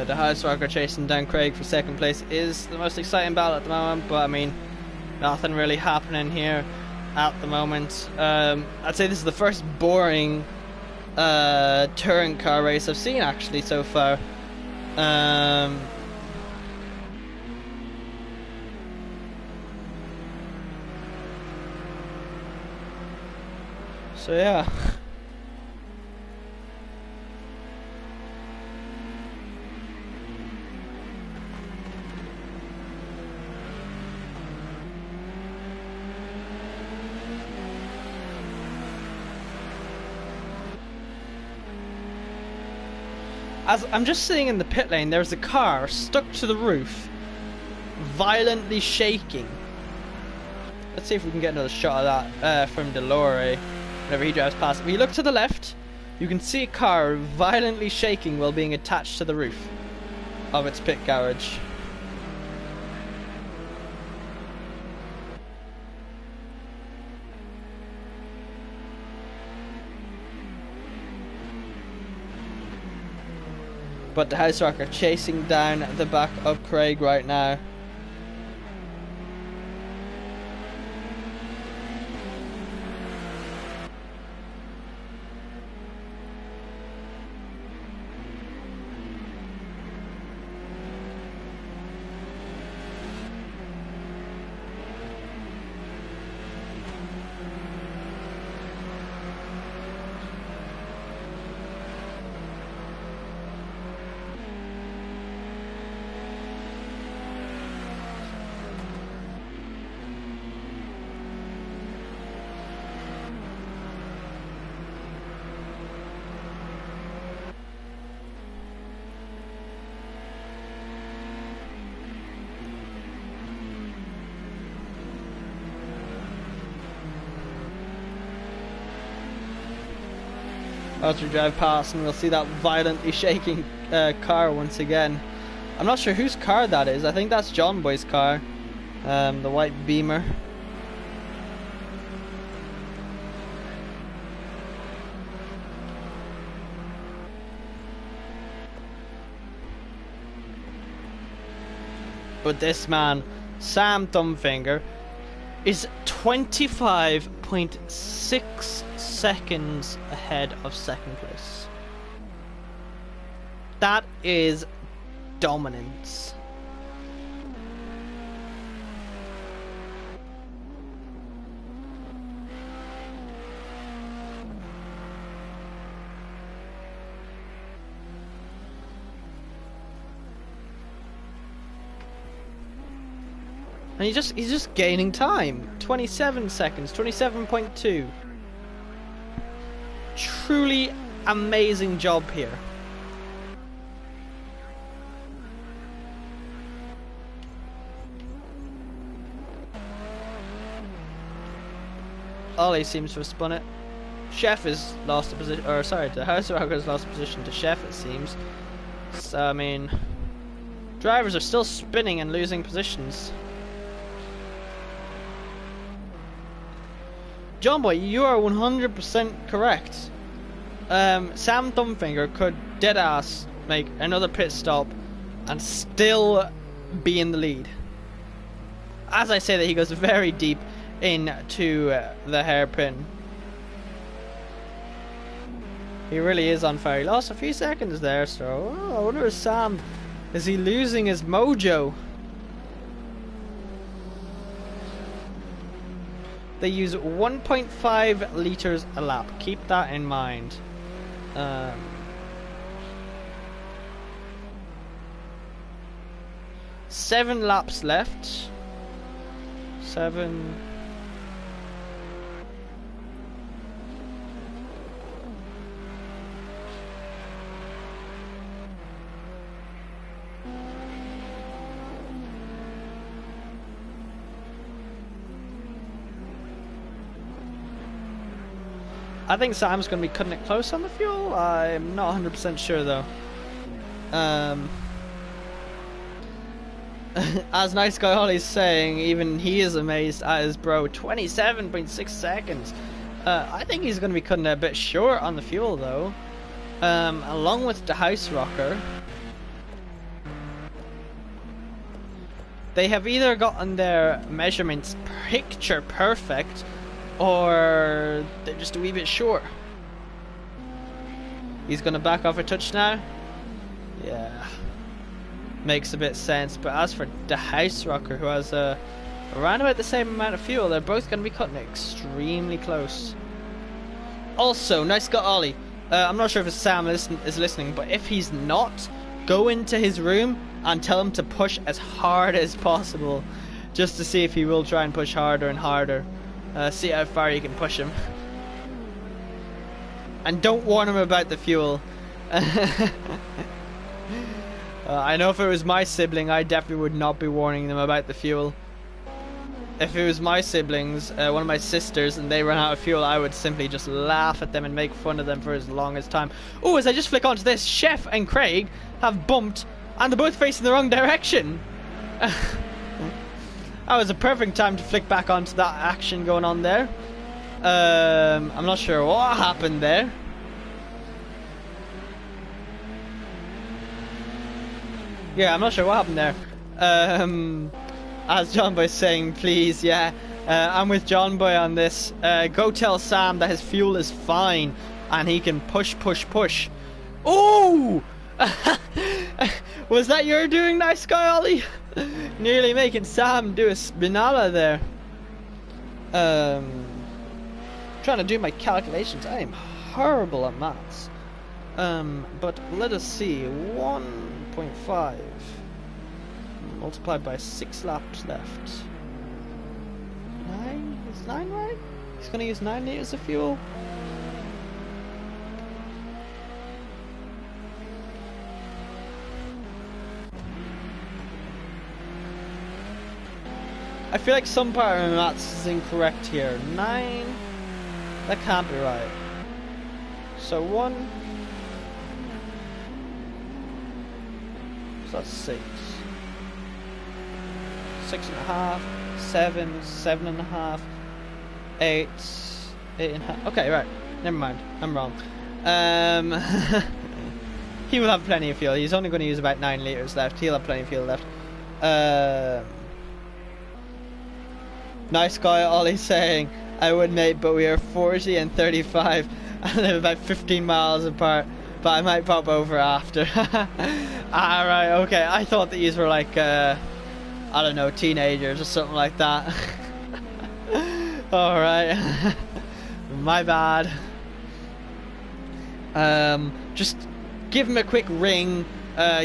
The House Rocker chasing down Craig for second place is the most exciting battle at the moment, but I mean, nothing really happening here at the moment. I'd say this is the first boring touring car race I've seen actually so far. So yeah. As I'm just sitting in the pit lane, there's a car stuck to the roof, violently shaking. Let's see if we can get another shot of that from Delore whenever he drives past. When you look to the left, you can see a car violently shaking while being attached to the roof of its pit garage. But the House Rocker chasing down the back of Craig right now. As we drive past, and we'll see that violently shaking car once again. I'm not sure whose car that is. I think that's John Boy's car, the white Beamer. But this man, Sam Thumbfinger, is 25.6 seconds ahead of second place. That is dominance. And he's just gaining time. 27 seconds, 27.2. Truly amazing job here. Ollie seems to have spun it. Chef has lost a position, or sorry, the House Rocker has lost a position to Chef, it seems. So, I mean, drivers are still spinning and losing positions. John Boy, you are 100% correct. Sam Thumbfinger could deadass make another pit stop and still be in the lead. As I say that, he goes very deep into the hairpin. He really is on fire. He lost a few seconds there, so I wonder if Sam, is he losing his mojo? They use 1.5 litres a lap. Keep that in mind. 7 laps left. 7. I think Sam's going to be cutting it close on the fuel. I'm not 100% sure though. As Nice Guy Ollie's saying, even he is amazed at his bro. 27.6 seconds. I think he's going to be cutting it a bit short on the fuel though. Along with the House Rocker. they have either gotten their measurements picture perfect, or they're just a wee bit short. He's gonna back off a touch now. Yeah, makes a bit sense. But as for the House Rocker, who has around about the same amount of fuel, they're both gonna be cutting it extremely close. Also, nice got Ollie. I'm not sure if Sam is listening, but if he's not, go into his room and tell him to push as hard as possible, just to see if he will try and push harder and harder. See how far you can push him. And don't warn him about the fuel. I know if it was my sibling, I definitely would not be warning them about the fuel. If it was my siblings, one of my sisters, and they ran out of fuel, I would simply just laugh at them and make fun of them for as long as time. Oh, as I just flick onto this, Chef and Craig have bumped, and they're both facing the wrong direction. That was a perfect time to flick back onto that action going on there. I'm not sure what happened there. Yeah, I'm not sure what happened there. As John Boy's saying, please, yeah, I'm with John Boy on this. Go tell Sam that his fuel is fine and he can push. Oh! Was that your doing, nice guy, Ollie? Nearly making Sam do a spinala there. Trying to do my calculations. I am horrible at maths. But let us see. 1.5 multiplied by 6 laps left. 9? Is 9 right? He's gonna use 9 liters of fuel. I feel like some part of my maths is incorrect here. 9? That can't be right. So 1. So that's 6. 6.5, 7, 7.5, 8, 8.5. Okay, right. Never mind. I'm wrong. He will have plenty of fuel. He's only going to use about 9 liters left. He'll have plenty of fuel left. Nice guy, Ollie saying, I would, mate, but we are 40 and 35 and live about 15 miles apart. But I might pop over after. Alright, okay. I thought that these were like, I don't know, teenagers or something like that. Alright. My bad. Just give him a quick ring.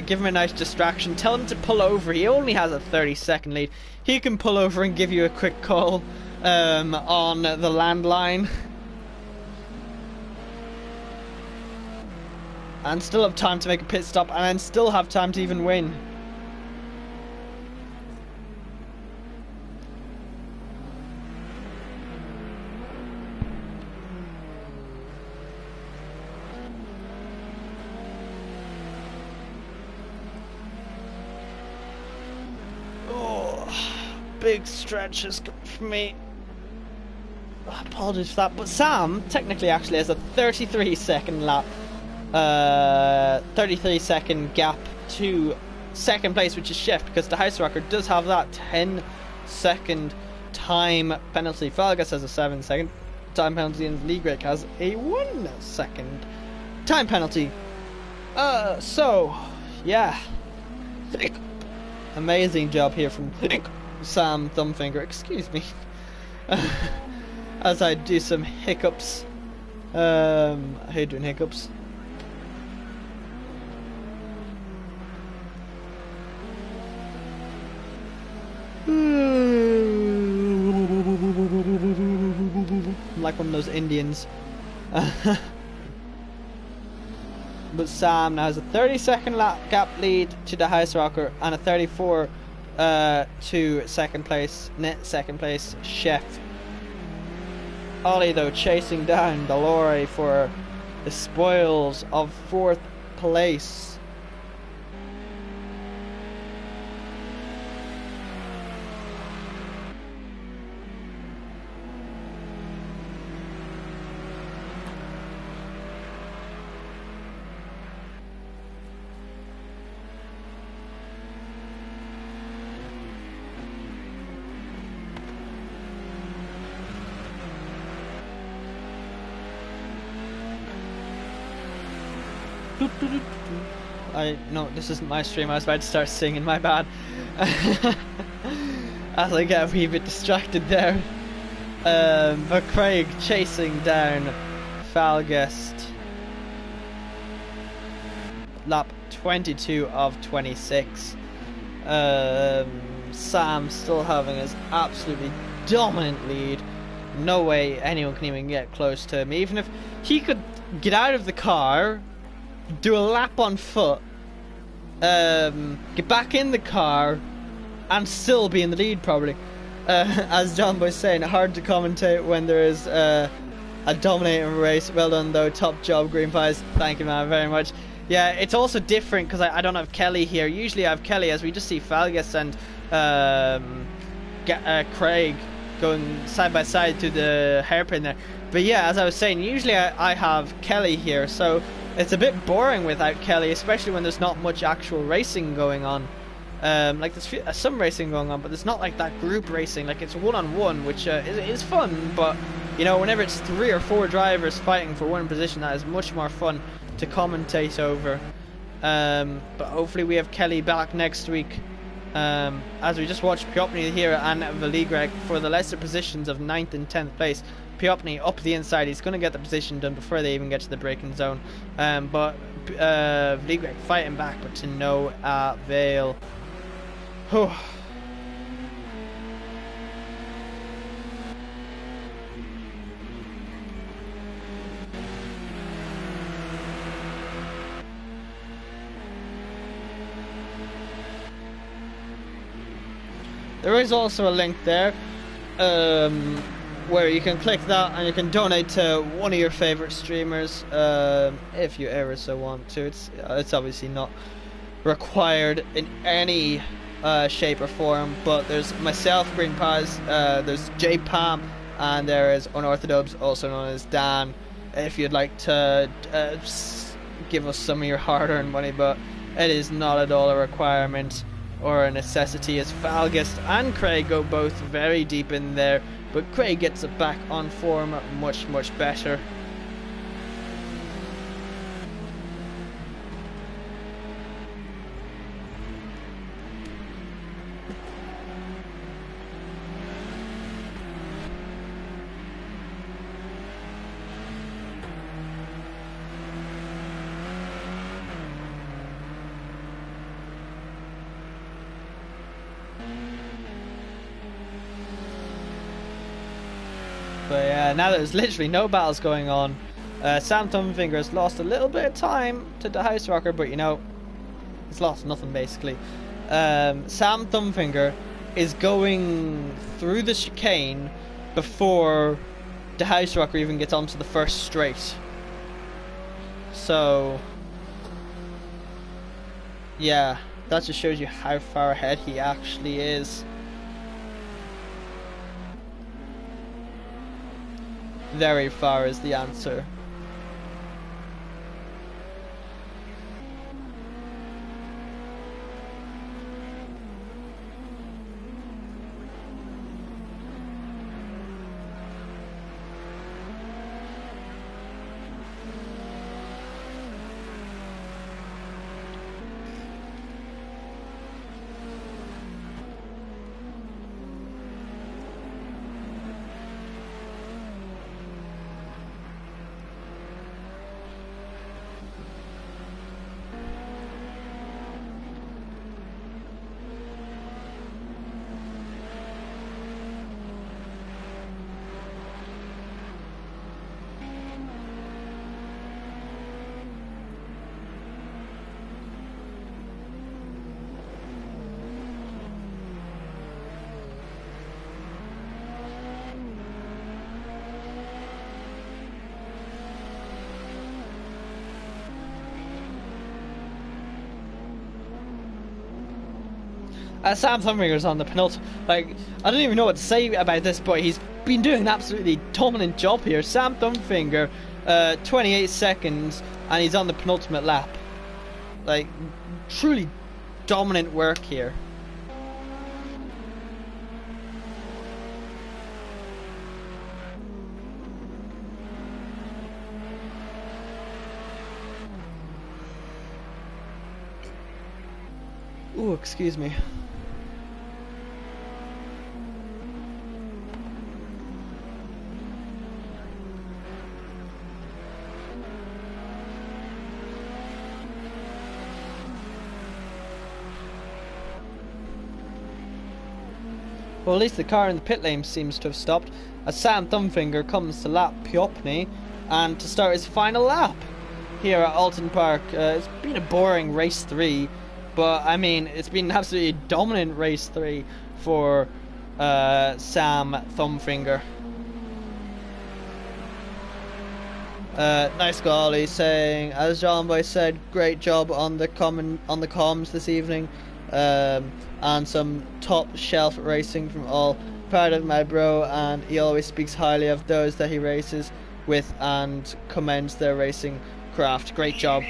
Give him a nice distraction. Tell him to pull over. He only has a 30-second lead. He can pull over and give you a quick call on the landline. And still have time to make a pit stop, and then still have time to even win. Big stretches for me. Apologies for that, but Sam technically actually has a 33-second lap, 33-second gap to second place, which is Chef, because the House Rocker does have that 10-second time penalty. Falgas has a 7-second time penalty, and Lee Greg has a 1-second time penalty. So yeah, amazing job here from Sam Thumbfinger, excuse me, as I do some hiccups. I hate doing hiccups. I'm like one of those Indians. But Sam now has a 30-second lap gap lead to the House Rocker and a 34 to second place, net second place, Chef. Ollie though chasing down the lorry for the spoils of 4th place. No, this isn't my stream. I was about to start singing. My bad. As I get a wee bit distracted there. But Craig chasing down Falgest. Lap 22 of 26. Sam still having his absolutely dominant lead. No way anyone can even get close to him. Even if he could get out of the car, do a lap on foot, get back in the car, and still be in the lead probably. As John was saying, hard to commentate when there is a dominating race. Well done though, top job Green Pies. Thank you man very much. Yeah, it's also different because I don't have Kelly here. Usually I have Kelly, as we just see Falgus and Craig going side by side to the hairpin there. But yeah, as I was saying, usually I have Kelly here, so it's a bit boring without Kelly, especially when there's not much actual racing going on. Like there's some racing going on, but there's not like that group racing. Like it's one-on-one, which is fun, but you know, whenever it's 3 or 4 drivers fighting for one position, that is much more fun to commentate over. But hopefully we have Kelly back next week, as we just watched Piopni here and Valigrek for the lesser positions of 9th and 10th place. Piopni up the inside, he's going to get the position done before they even get to the braking zone, but Valigrek fighting back, but to no avail. Whew. There is also a link there where you can click that and you can donate to one of your favorite streamers if you ever so want to. It's obviously not required in any shape or form, but there's myself, Green Paz, there's J Pam, and there is Unorthodox, also known as Dan, if you'd like to give us some of your hard-earned money, but it is not at all a requirement or a necessity, as Falgest and Craig go both very deep in there, but Craig gets it back on form much better. But yeah, now there's literally no battles going on. Sam Thumbfinger has lost a little bit of time to the House Rocker, but you know, he's lost nothing basically. Sam Thumbfinger is going through the chicane before the House Rocker even gets onto the first straight. So yeah, that just shows you how far ahead he actually is. Very far is the answer. Sam Thumbfinger's on the penultimate. Like, I don't even know what to say about this, but he's been doing an absolutely dominant job here. Sam Thumbfinger, 28 seconds, and he's on the penultimate lap. Like, truly dominant work here. Oh, excuse me. Well, at least the car in the pit lane seems to have stopped as Sam Thumbfinger comes to lap Piopni and to start his final lap here at Oulton Park. It's been a boring race 3, but I mean, it's been an absolutely dominant race 3 for Sam Thumbfinger. Nice goal, he's saying, as Jarmo said, great job on the comms this evening. And some top shelf racing from all. Proud of my bro, and he always speaks highly of those that he races with and commends their racing craft. Great job.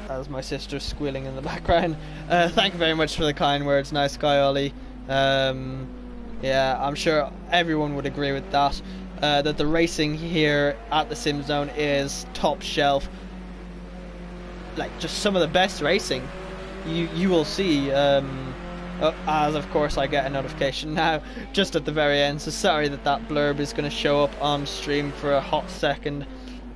As my sister's squealing in the background. Thank you very much for the kind words. Nice guy, Ollie. Yeah, I'm sure everyone would agree with that. That the racing here at the SimZone is top shelf. Like, just some of the best racing you will see, as of course I get a notification now just at the very end, so sorry that blurb is going to show up on stream for a hot second.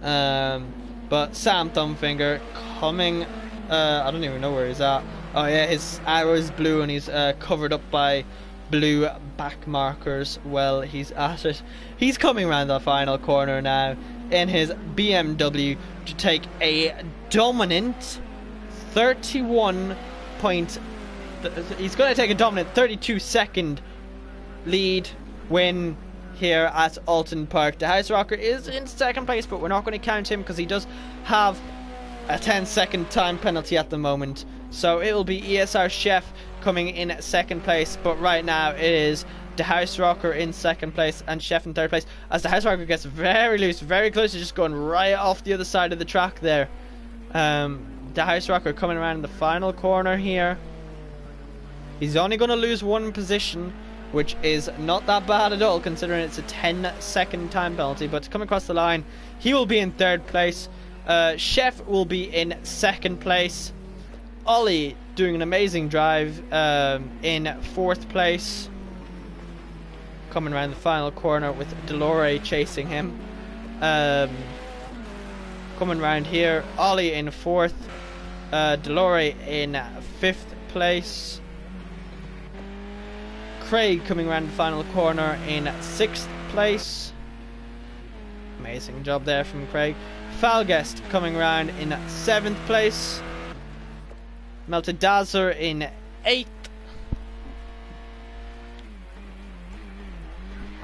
But Sam Thumbfinger coming, I don't even know where he's at. Oh yeah, his arrow is blue and he's covered up by blue back markers. Well, he's at it. He's coming around the final corner now in his BMW to take a dominant 31 point. He's going to take a dominant 32-second lead win here at Oulton Park. The House Rocker is in second place, but we're not going to count him because he does have a 10-second time penalty at the moment. So it will be ESR Chef coming in second place, but right now it is the House Rocker in second place and Chef in third place, as the House Rocker gets very loose, very close to just going right off the other side of the track there. The House Rocker coming around in the final corner here. He's only going to lose one position, which is not that bad at all considering it's a 10-second time penalty, but to come across the line, he will be in third place. Chef will be in second place. Ollie doing an amazing drive in fourth place. Coming around the final corner with Delore chasing him. Coming around here, Ollie in fourth. Delore in fifth place. Craig coming around the final corner in sixth place. Amazing job there from Craig. Falguest coming around in seventh place. Melted Dazzler in eighth.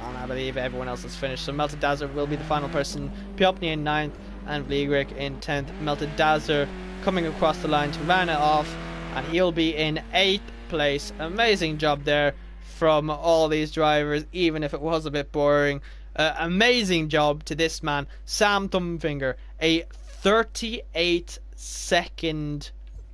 And I believe everyone else has finished, so Melted Dazzler will be the final person. Piopni in ninth and Vligrik in 10th. Melted Dazzler coming across the line to round it off, and he'll be in 8th place. Amazing job there from all these drivers, even if it was a bit boring. Amazing job to this man, Sam Thumbfinger. A 38-second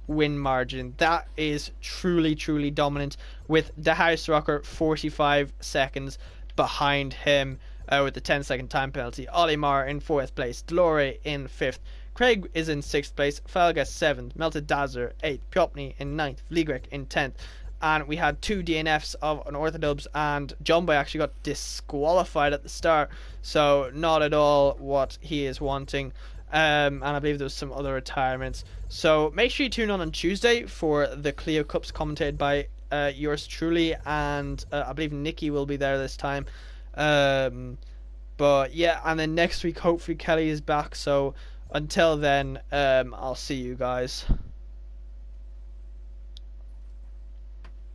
win margin. That is truly, truly dominant, with the House Rocker 45 seconds behind him with the 10-second time penalty. Olimar in 4th place, Delore in 5th, Craig is in 6th place, Falgas 7th, Melted Dazzler 8th, Piopni in 9th, Vligrik in 10th. And we had 2 DNFs of Unorthodubs, and Jumbo actually got disqualified at the start, so not at all what he is wanting. And I believe there was some other retirements. So make sure you tune on Tuesday for the Clio Cups commentated by yours truly, and I believe Nikki will be there this time. But yeah, and then next week hopefully Kelly is back, so until then I'll see you guys.